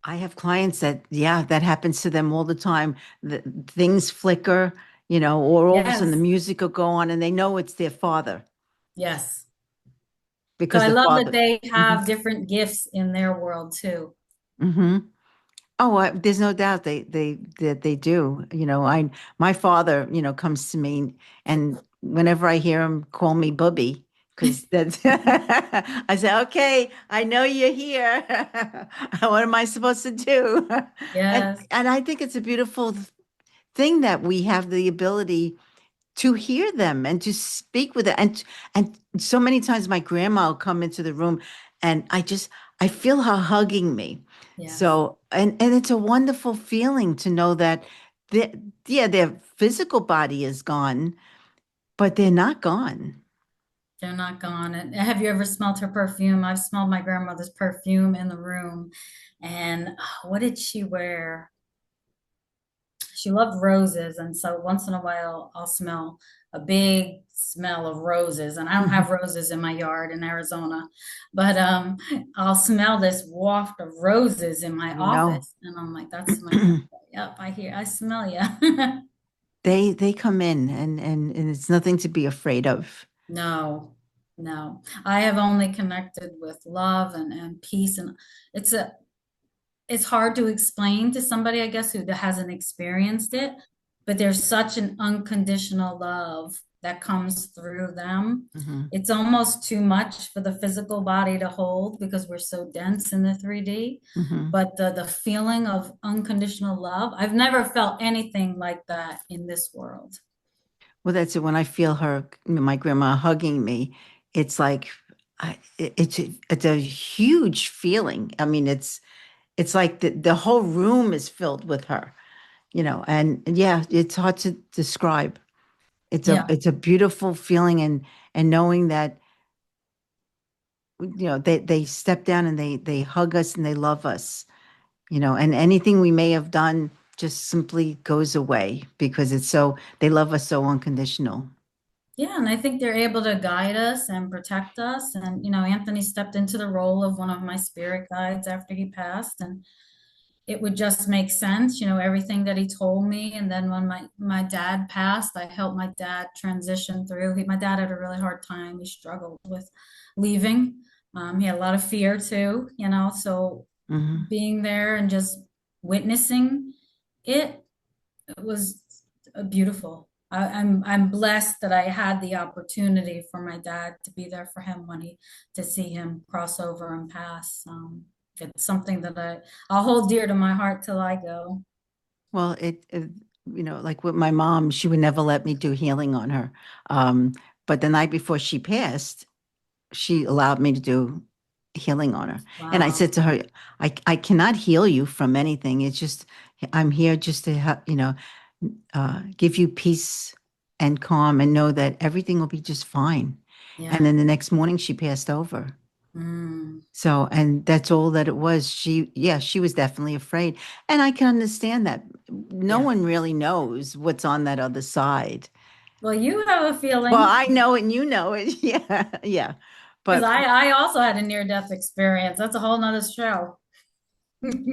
S1: I have clients that, yeah, that happens to them all the time. Things flicker, or all of a sudden the
S2: Yes.
S1: music will go on and they know it's their father
S2: Yes. So
S1: because
S2: I
S1: the
S2: love that
S1: father.
S2: they
S1: Hmm.
S2: have different gifts in their world too.
S1: Hmm. Oh, there's no doubt that they do. My father, comes to me, and whenever I hear him call me Bubby, because that's I say, okay, I know you're here. What am I supposed to do? And
S2: Yes.
S1: and I think it's a beautiful thing that we have the ability to hear them and to speak with it. And so many times my grandma will come into the room and I feel her hugging me.
S2: Yes.
S1: So and it's a wonderful feeling to know that the, yeah, their physical body is gone, but they're not gone.
S2: They're not gone. And have you ever smelled her perfume? I've smelled my grandmother's perfume in the room. And what did she wear? She loved roses. And so once in a while, I'll smell a big smell of roses. And I don't have roses in my yard in Arizona, but I'll smell this waft of roses in my
S1: I know.
S2: office. And I'm like, that's my grandmother. Yep, I smell you.
S1: They come in and it's nothing to be afraid of.
S2: No, no. I have only connected with love and peace. And it's a it's hard to explain to somebody, I guess, who hasn't experienced it, but there's such an unconditional love that comes through them.
S1: Hmm.
S2: It's almost too much for the physical body to hold because we're so dense in the 3D.
S1: Hmm.
S2: But the feeling of unconditional love, I've never felt anything like that in this world.
S1: Well, that's it. When I feel her, my grandma hugging me, it's like it's a huge feeling. I mean, it's like the whole room is filled with her, and yeah, it's hard to describe.
S2: Yeah.
S1: It's a beautiful feeling, and knowing that they step down and they hug us and they love us, and anything we may have done just simply goes away because they love us so unconditional.
S2: Yeah, and I think they're able to guide us and protect us. And, Anthony stepped into the role of one of my spirit guides after he passed, and it would just make sense, everything that he told me. And then when my dad passed, I helped my dad transition through. My dad had a really hard time. He struggled with leaving. He had a lot of fear too, so
S1: Hmm.
S2: being there and just witnessing it, it was beautiful. I'm blessed that I had the opportunity for my dad to be there for him to see him cross over and pass. It's something that I'll hold dear to my heart till I go.
S1: Well, like with my mom, she would never let me do healing on her. Um, but the night before she passed, she allowed me to do healing on her. And I
S2: Wow.
S1: said to her, I cannot heal you from anything. It's just, I'm here just to help, give you peace and calm and know that everything will be just fine. And
S2: Yeah.
S1: then the next morning she passed over.
S2: Mm,
S1: So, and that's all that it was. Yeah, she was definitely afraid. And I can understand that. No
S2: yeah.
S1: one really knows what's on that other side.
S2: Well, you have a
S1: Well,
S2: feeling
S1: I know it and you know it. Yeah, yeah.
S2: because
S1: But
S2: I also had a near-death experience. That's a whole nother show.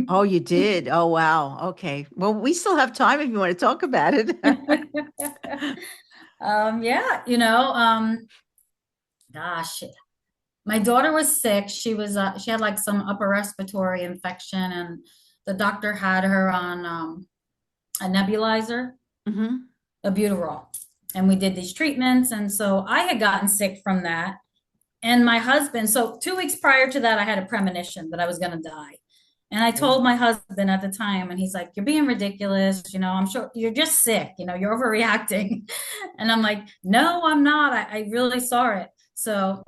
S1: oh, you did. Oh, wow. Okay. Well, we still have time if you want to talk about it.
S2: Yeah, gosh, my daughter was sick. She had like some upper respiratory infection, and the doctor had her on a nebulizer,
S1: Hmm.
S2: a butyrol, and we did these treatments. And so I had gotten sick from that, and my husband. So 2 weeks prior to that, I had a premonition that I was going to die. And I told my husband at the time, and he's like, "You're being ridiculous. I'm sure you're just sick. You're overreacting." And I'm like, "No, I'm not. I really saw it." So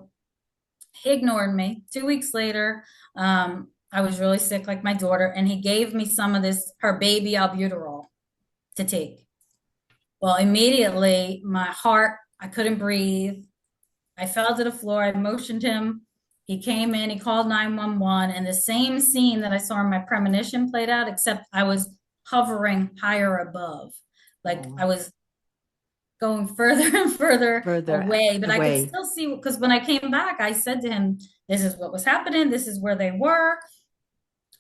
S2: he ignored me. 2 weeks later, I was really sick, like my daughter, and he gave me some of her baby albuterol to take. Well, immediately my heart, I couldn't breathe. I fell to the floor. I motioned him. He came in, he called 911, and the same scene that I saw in my premonition played out, except I was hovering higher above. Like
S1: Oh,
S2: I was going further and further
S1: further
S2: away, but I could
S1: away.
S2: still see because when I came back, I said to him, "This is what was happening. This is where they were.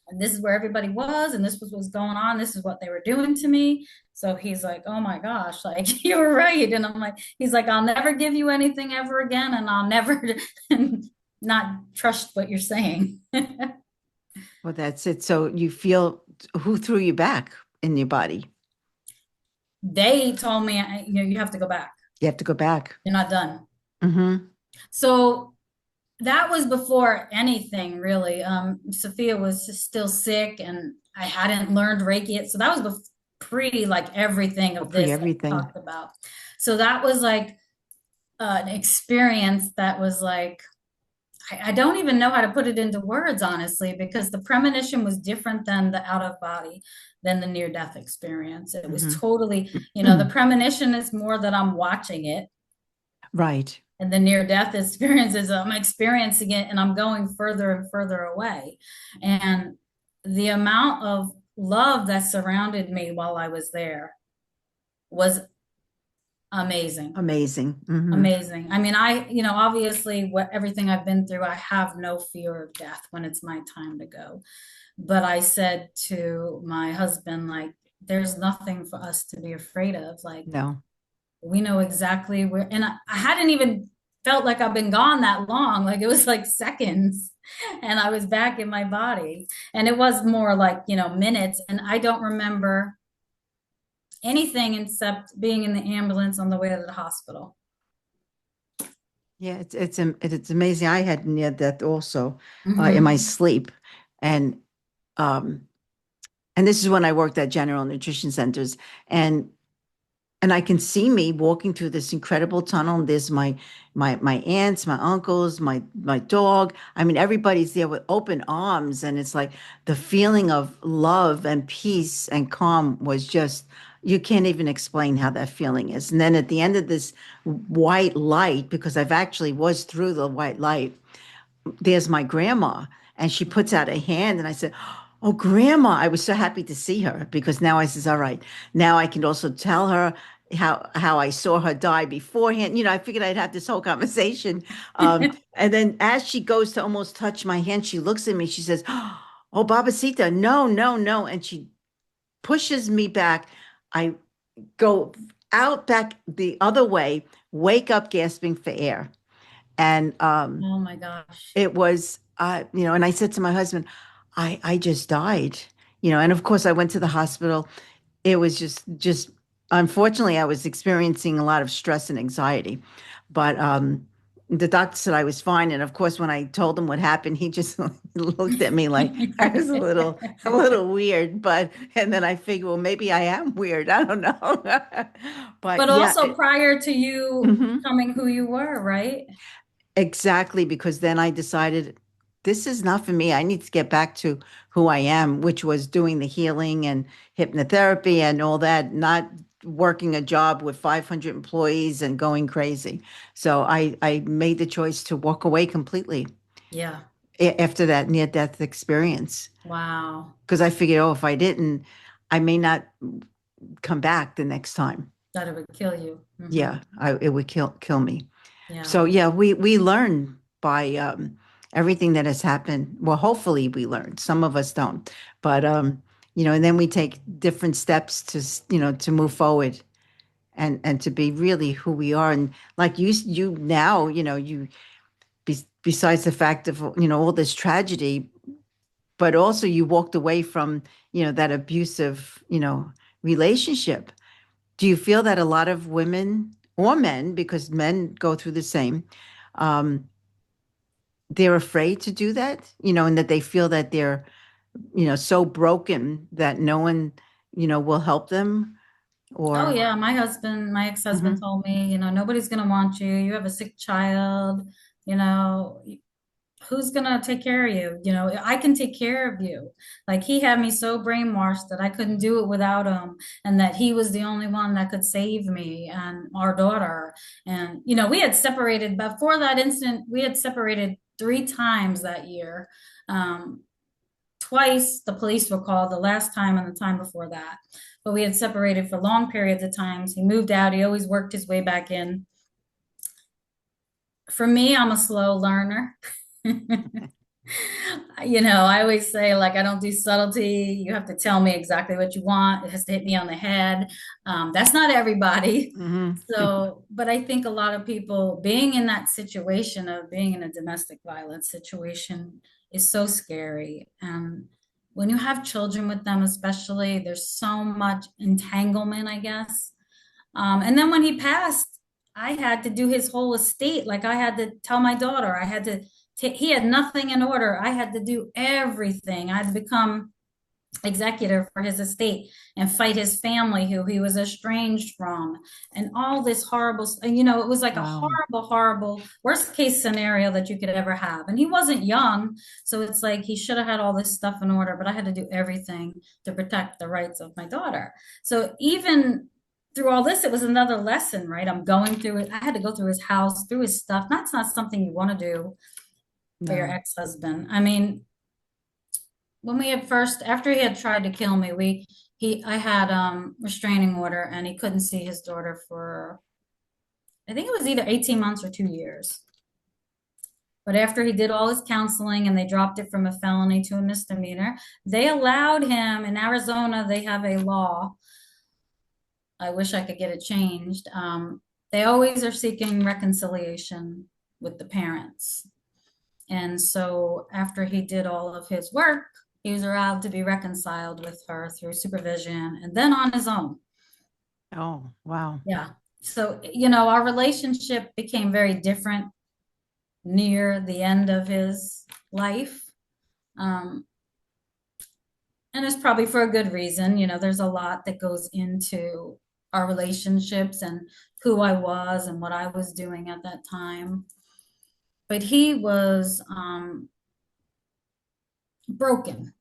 S2: And this is where everybody was. And this was what's going on. This is what they were doing to me." So he's like, "Oh my gosh, like you were right." And I'm like, he's like, "I'll never give you anything ever again. And I'll never not trust what you're saying."
S1: Well, that's it. So you feel who threw you back in your body?
S2: They told me, you have to go back.
S1: You have to go back.
S2: You're not done.
S1: Hmm.
S2: So that was before anything really. Sophia was still sick and I hadn't learned Reiki yet. So that was pre like everything
S1: Oh,
S2: of
S1: pre
S2: this that we
S1: everything.
S2: talked about. So that was like an experience that was like, I don't even know how to put it into words, honestly, because the premonition was different than the out of body, than the near death experience. It was
S1: Hmm.
S2: totally, the premonition is more that I'm watching it.
S1: Right.
S2: And the near death experiences, I'm experiencing it and I'm going further and further away. And the amount of love that surrounded me while I was there was amazing.
S1: Amazing. Hmm.
S2: Amazing. I mean, obviously, everything I've been through, I have no fear of death when it's my time to go. But I said to my husband, like, there's nothing for us to be afraid of. Like,
S1: No.
S2: we know exactly where, and I hadn't even felt like I've been gone that long. Like, it was like seconds, and I was back in my body. And it was more like, minutes. And I don't remember anything except being in the ambulance on the way to the hospital.
S1: Yeah, it's amazing. I had near death also in my
S2: Hmm.
S1: sleep, and um, and this is when I worked at General Nutrition Centers, and and I can see me walking through this incredible tunnel. And there's my aunts, my uncles, my dog. I mean, everybody's there with open arms, and it's like the feeling of love and peace and calm was just you can't even explain how that feeling is. And then at the end of this white light, because I've actually was through the white light, there's my grandma, and she puts out a hand, and I said, "Oh, grandma." I was so happy to see her because now I says, all right, now I can also tell her how I saw her die beforehand. I figured I'd have this whole conversation. And then as she goes to almost touch my hand, she looks at me, she says, "Oh, Babasita, no, no, no." And she pushes me back. I go out back the other way, wake up gasping for air. And
S2: Oh my gosh.
S1: it was and I said to my husband, I just died. And of course I went to the hospital. It was just unfortunately I was experiencing a lot of stress and anxiety. But the doctor said I was fine. And of course when I told him what happened, he just looked at me like I was a little weird. But and then I figured, well, maybe I am weird. I don't know. But
S2: But
S1: yeah.
S2: also prior to you
S1: Mhm.
S2: becoming who you were, right?
S1: Exactly, because then I decided this is not for me. I need to get back to who I am, which was doing the healing and hypnotherapy and all that, not working a job with 500 employees and going crazy. So I made the choice to walk away completely
S2: Yeah.
S1: after that near-death experience.
S2: Wow.
S1: Because I figured, oh, if I didn't, I may not come back the next time.
S2: That it would kill you.
S1: Yeah, it would kill me.
S2: Yeah.
S1: So yeah, we learn by everything that has happened. Well, hopefully we learn. Some of us don't, but and then we take different steps to move forward and to be really who we are. And like you now, besides the fact of all this tragedy, but also you walked away from that abusive relationship. Do you feel that a lot of women or men, because men go through the same, um, they're afraid to do that, and that they feel that they're, so broken that no one, will help them
S2: Oh
S1: or,
S2: yeah, my ex-husband
S1: Mhm.
S2: told me, nobody's gonna want you. You have a sick child, you know, who's gonna take care of you? I can take care of you. Like he had me so brainwashed that I couldn't do it without him, and that he was the only one that could save me and our daughter. And we had separated before that incident. We had separated 3 times that year. Twice the police were called, the last time and the time before that. But we had separated for long periods of times. He moved out. He always worked his way back in. For me, I'm a slow learner. I always say, like, I don't do subtlety. You have to tell me exactly what you want. It has to hit me on the head. That's not everybody.
S1: Mhm.
S2: So, but I think a lot of people being in that situation of being in a domestic violence situation is so scary. And when you have children with them, especially, there's so much entanglement, I guess. And then when he passed, I had to do his whole estate. Like I had to tell my daughter, I had to take, he had nothing in order. I had to do everything. I had to become executor for his estate and fight his family who he was estranged from, and all this horrible, and it was like a
S1: Wow.
S2: horrible, horrible worst case scenario that you could ever have. And he wasn't young, so it's like he should have had all this stuff in order, but I had to do everything to protect the rights of my daughter. So even through all this, it was another lesson, right? I'm going through it. I had to go through his house, through his stuff. That's not something you want to do for your
S1: No.
S2: ex-husband. I mean, when we had first, after he had tried to kill me, I had restraining order, and he couldn't see his daughter for, I think it was either 18 months or 2 years. But after he did all his counseling and they dropped it from a felony to a misdemeanor, they allowed him in Arizona. They have a law. I wish I could get it changed. They always are seeking reconciliation with the parents. And so after he did all of his work, he was allowed to be reconciled with her through supervision and then on his own.
S1: Oh, wow.
S2: Yeah. So, our relationship became very different near the end of his life. Um, and it's probably for a good reason. There's a lot that goes into our relationships and who I was and what I was doing at that time. But he was broken,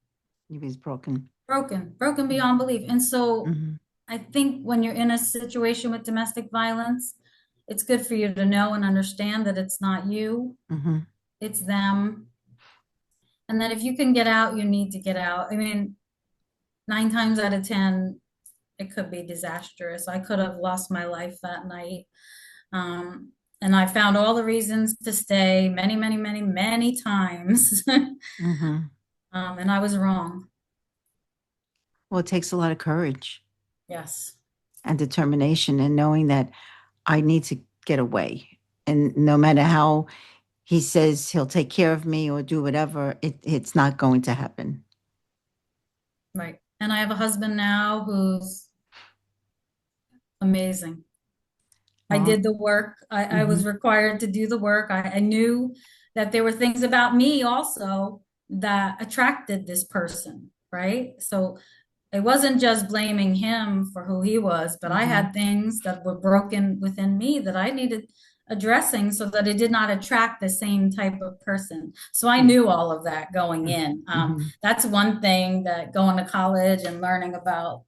S1: He was broken.
S2: broken beyond belief. And so
S1: Mm-hmm.
S2: I think when you're in a situation with domestic violence, it's good for you to know and understand that it's not you,
S1: Mm-hmm.
S2: it's them. And that if you can get out, you need to get out. I mean, 9 times out of 10, it could be disastrous. I could have lost my life that night. And I found all the reasons to stay many, many, many, many times.
S1: Mm-hmm.
S2: And I was wrong.
S1: Well, it takes a lot of courage
S2: Yes.
S1: and determination and knowing that I need to get away. And no matter how he says he'll take care of me or do whatever, it's not going to happen.
S2: Right. And I have a husband now who's amazing. I
S1: Well,
S2: did the work. I
S1: mm-hmm.
S2: was required to do the work. I knew that there were things about me also that attracted this person, right? So it wasn't just blaming him for who he was, but I
S1: Mm-hmm.
S2: had things that were broken within me that I needed addressing so that it did not attract the same type of person. So I
S1: Yeah.
S2: knew all of that going in.
S1: Mm-hmm.
S2: That's one thing that going to college and learning about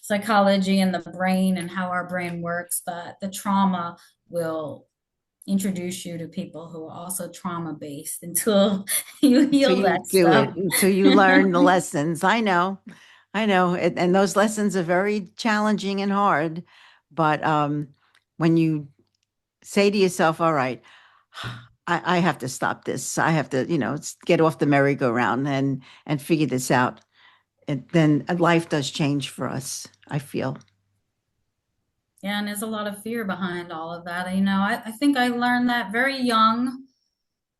S2: psychology and the brain and how our brain works, that the trauma will introduce you to people who are also trauma based until you
S1: Until
S2: heal
S1: you
S2: that
S1: do
S2: stuff.
S1: it, until you learn the lessons. I know, and those lessons are very challenging and hard. But when you say to yourself, "All right, I have to stop this. I have to, get off the merry-go-round and figure this out," then life does change for us, I feel.
S2: Yeah, and there's a lot of fear behind all of that. I think I learned that very young.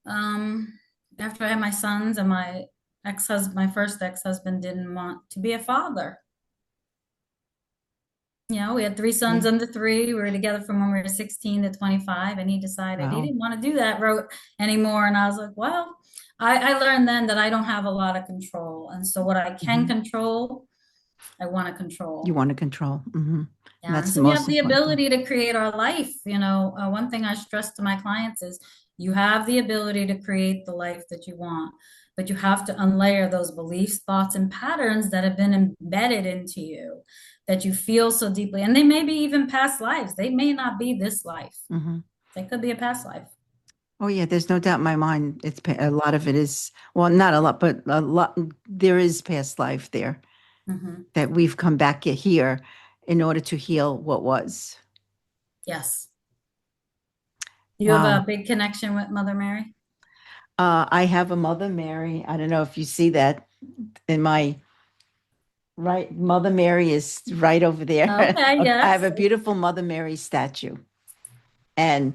S2: Um, After I had my sons, and my first ex-husband didn't want to be a father. We had three
S1: Yeah.
S2: sons under three. We were together from when we were 16 to 25, and he decided he
S1: Wow.
S2: didn't want to do that road anymore. And I was like, well, I learned then that I don't have a lot of control. And so what I can
S1: Hmm.
S2: control, I want to
S1: You
S2: control.
S1: want to control. Hmm. And
S2: Yeah. And
S1: that's the
S2: so we have
S1: most
S2: the
S1: important thing.
S2: ability to create our life. One thing I stress to my clients is you have the ability to create the life that you want, but you have to unlayer those beliefs, thoughts, and patterns that have been embedded into you that you feel so deeply. And they may be even past lives. They may not be this life.
S1: Hmm.
S2: They could be a past life.
S1: Oh yeah, there's no doubt in my mind. A lot of it is, well, not a lot, but a lot. There is past life there
S2: Hmm.
S1: that we've come back here in order to heal what was.
S2: Yes. Do you have
S1: Wow.
S2: a big connection with Mother Mary?
S1: I have a Mother Mary. I don't know if you see that in my right. Mother Mary is right over there.
S2: Okay,
S1: I have
S2: yes.
S1: a beautiful Mother Mary statue. And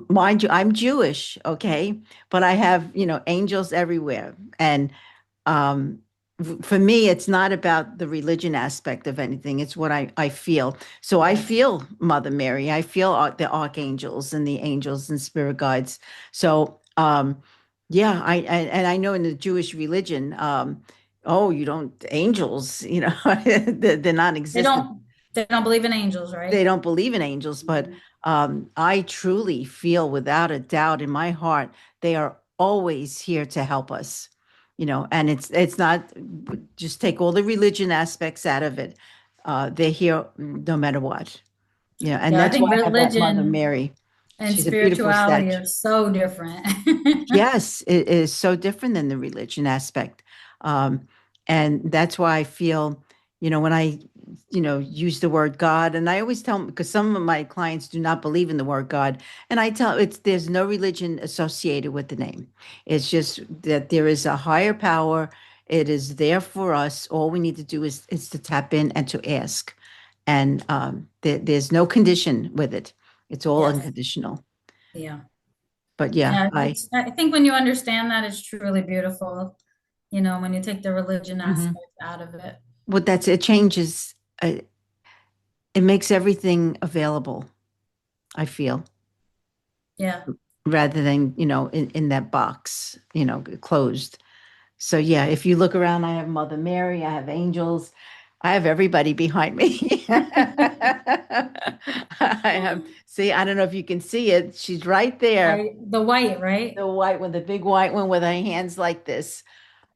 S1: mind you, I'm Jewish, okay? But I have, angels everywhere. And um, for me, it's not about the religion aspect of anything. It's what I feel. So I
S2: Yes.
S1: feel Mother Mary. I feel the archangels and the angels and spirit guides. So yeah, and I know in the Jewish religion, oh, you don't angels, they're
S2: They
S1: non-existent.
S2: don't they don't believe in angels,
S1: They
S2: right?
S1: don't believe in angels, but
S2: Mhm.
S1: I truly feel without a doubt in my heart they are always here to help us. And it's not just take all the religion aspects out of it. they're here no matter what. And
S2: Yeah, I
S1: that's why
S2: think
S1: I have that Mother
S2: religion
S1: Mary.
S2: and
S1: She's a beautiful
S2: spirituality
S1: statue.
S2: are so different.
S1: Yes, it is so different than the religion aspect. Um, and that's why I feel, when I, use the word God, and I always tell them, because some of my clients do not believe in the word God, and I tell there's no religion associated with the name. It's just that there is a higher power. It is there for us. All we need to do is to tap in and to ask. And there's no condition with it. It's all
S2: Yes.
S1: unconditional.
S2: Yeah.
S1: But yeah,
S2: Yeah. I think when you understand that, it's truly beautiful, when you take the religion
S1: Mhm.
S2: aspect out of it.
S1: Well, it changes, it makes everything available, I feel,
S2: Yeah.
S1: rather than, in that box, closed. So yeah, if you look around, I have Mother Mary, I have angels, I have everybody behind me. I see, I don't know if you can see it. She's right there.
S2: The white, right?
S1: The white one, the big white one with her hands like this.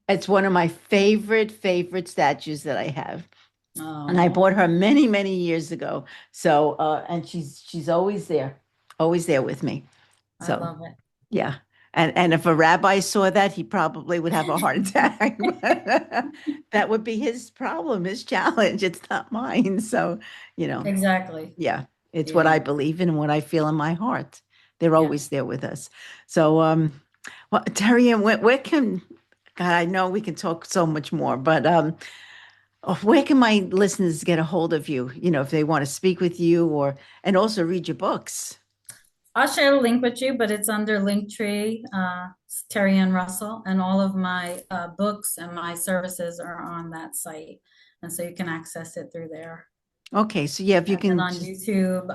S1: It's one of my favorite statues that I have. And I
S2: Oh,
S1: bought her many, many years ago. So, and she's always there with me.
S2: I
S1: So,
S2: love it.
S1: yeah. And if a rabbi saw that, he probably would have a heart attack. That would be his problem, his challenge. It's not mine. So, you know,
S2: Exactly.
S1: yeah, it's what
S2: Yeah.
S1: I believe in and what I feel in my heart. They're
S2: Yeah.
S1: always there with us. So, well, Terry, and where can, God, I know we can talk so much more, but where can my listeners get a hold of you? If they want to speak with you and also read your books.
S2: I'll share a link with you, but it's under Linktree, it's Terri Ann Russell, and all of my books and my services are on that site. And so you can access it through there.
S1: Okay, so yeah, if you
S2: And
S1: can
S2: on
S1: just,
S2: YouTube,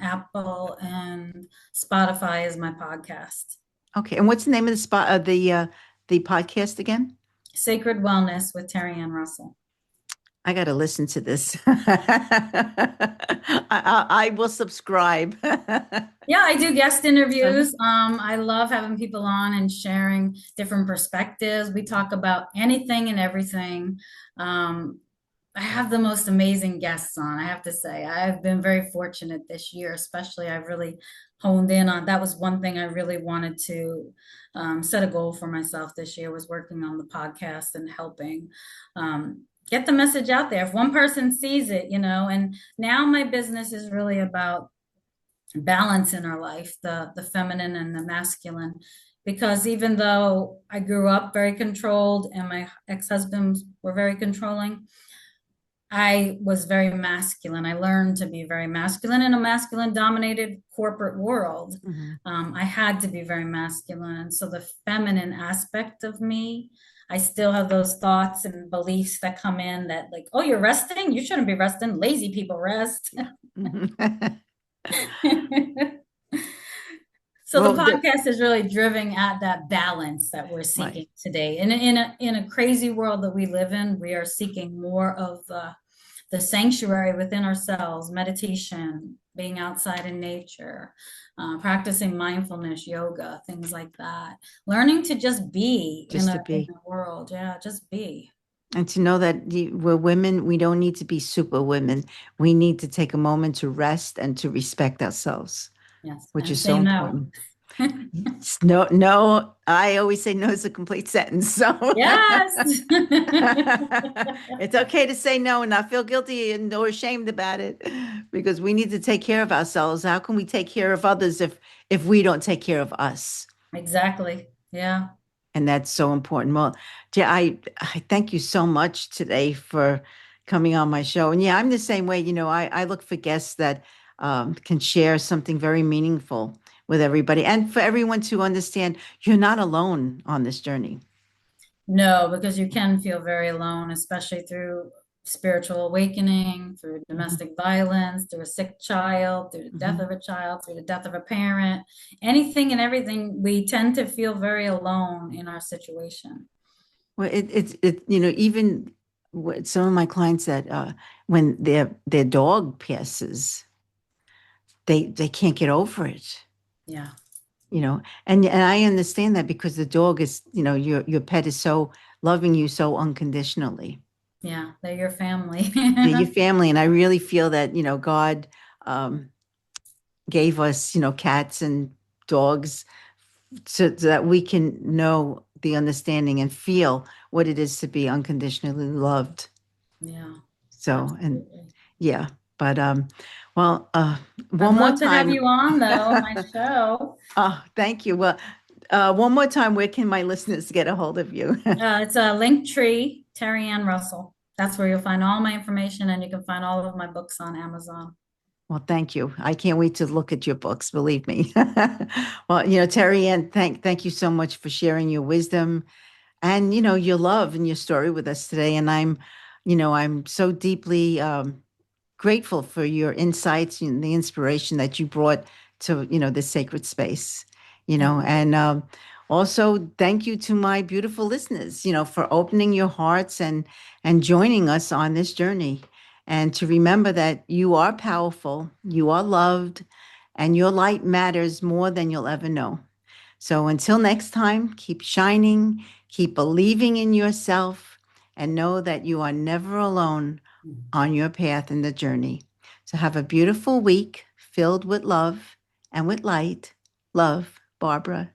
S2: Apple, and Spotify is my podcast.
S1: okay. And what's the name of the podcast again?
S2: Sacred Wellness with Terri Ann Russell.
S1: I got to listen to this. I will subscribe.
S2: Yeah, I do guest interviews. I love having people on and sharing different perspectives. We talk about anything and everything. Um, I have the most amazing guests on, I have to say. I've been very fortunate this year, especially. I've really honed in on that was one thing I really wanted to set a goal for myself this year was working on the podcast and helping get the message out there. If one person sees it, and now my business is really about balance in our life, the feminine and the masculine. Because even though I grew up very controlled and my ex-husbands were very controlling, I was very masculine. I learned to be very masculine in a masculine dominated corporate world.
S1: Mhm.
S2: I had to be very masculine. And so the feminine aspect of me, I still have those thoughts and beliefs that come in that, like, oh, you're resting? You shouldn't be resting. Lazy people rest.
S1: Mhm.
S2: So the
S1: Well,
S2: podcast is really driven at that balance that we're
S1: right.
S2: seeking today. And in a crazy world that we live in, we are seeking more of the sanctuary within ourselves, meditation, being outside in nature, practicing mindfulness, yoga, things like that. Learning to just be in
S1: Just
S2: a
S1: to
S2: in
S1: be.
S2: a world. Yeah, just be.
S1: And to know that we're women, we don't need to be super women. We need to take a moment to rest and to respect ourselves,
S2: Yes.
S1: which
S2: And
S1: is so
S2: say no.
S1: important. No, no, I always say no is a complete sentence. So
S2: Yes.
S1: it's okay to say no and not feel guilty and or ashamed about it because we need to take care of ourselves. How can we take care of others if we don't take care of us?
S2: Exactly. Yeah.
S1: And that's so important. Well, Jay, I thank you so much today for coming on my show. And yeah, I'm the same way. I look for guests that can share something very meaningful with everybody and for everyone to understand you're not alone on this journey.
S2: No, because you can feel very alone, especially through spiritual awakening, through
S1: Mhm,
S2: domestic violence, through a sick child, through the death
S1: mhm.
S2: of a child, through the death of a parent, anything and everything. We tend to feel very alone in our situation.
S1: Well, even with some of my clients that when their dog passes, they can't get over it.
S2: Yeah.
S1: And I understand that because the dog is, your pet is so loving you so unconditionally.
S2: Yeah, they're your family.
S1: Yeah, your family. And I really feel that, God um, gave us, cats and dogs so that we can know the understanding and feel what it is to be unconditionally loved.
S2: Yeah,
S1: So, and
S2: absolutely.
S1: yeah, but well,
S2: I'd
S1: one more
S2: love to have
S1: time.
S2: you on though, my show.
S1: Oh, thank you. Well, one more time, where can my listeners get a hold of you?
S2: It's a link tree, Terri Ann Russell. That's where you'll find all my information, and you can find all of my books on Amazon.
S1: Well, thank you. I can't wait to look at your books, believe me. Well, Terry Ann, thank you so much for sharing your wisdom and your love and your story with us today. And I'm so deeply grateful for your insights and the inspiration that you brought to this sacred space.
S2: Oh,
S1: And also thank you to my beautiful listeners, for opening your hearts and joining us on this journey. And to remember that you are powerful, you are loved, and your light matters more than you'll ever know. So until next time, keep shining, keep believing in yourself, and know that you are never alone on your path in the journey. So have a beautiful week filled with love and with light. Love, Barbara.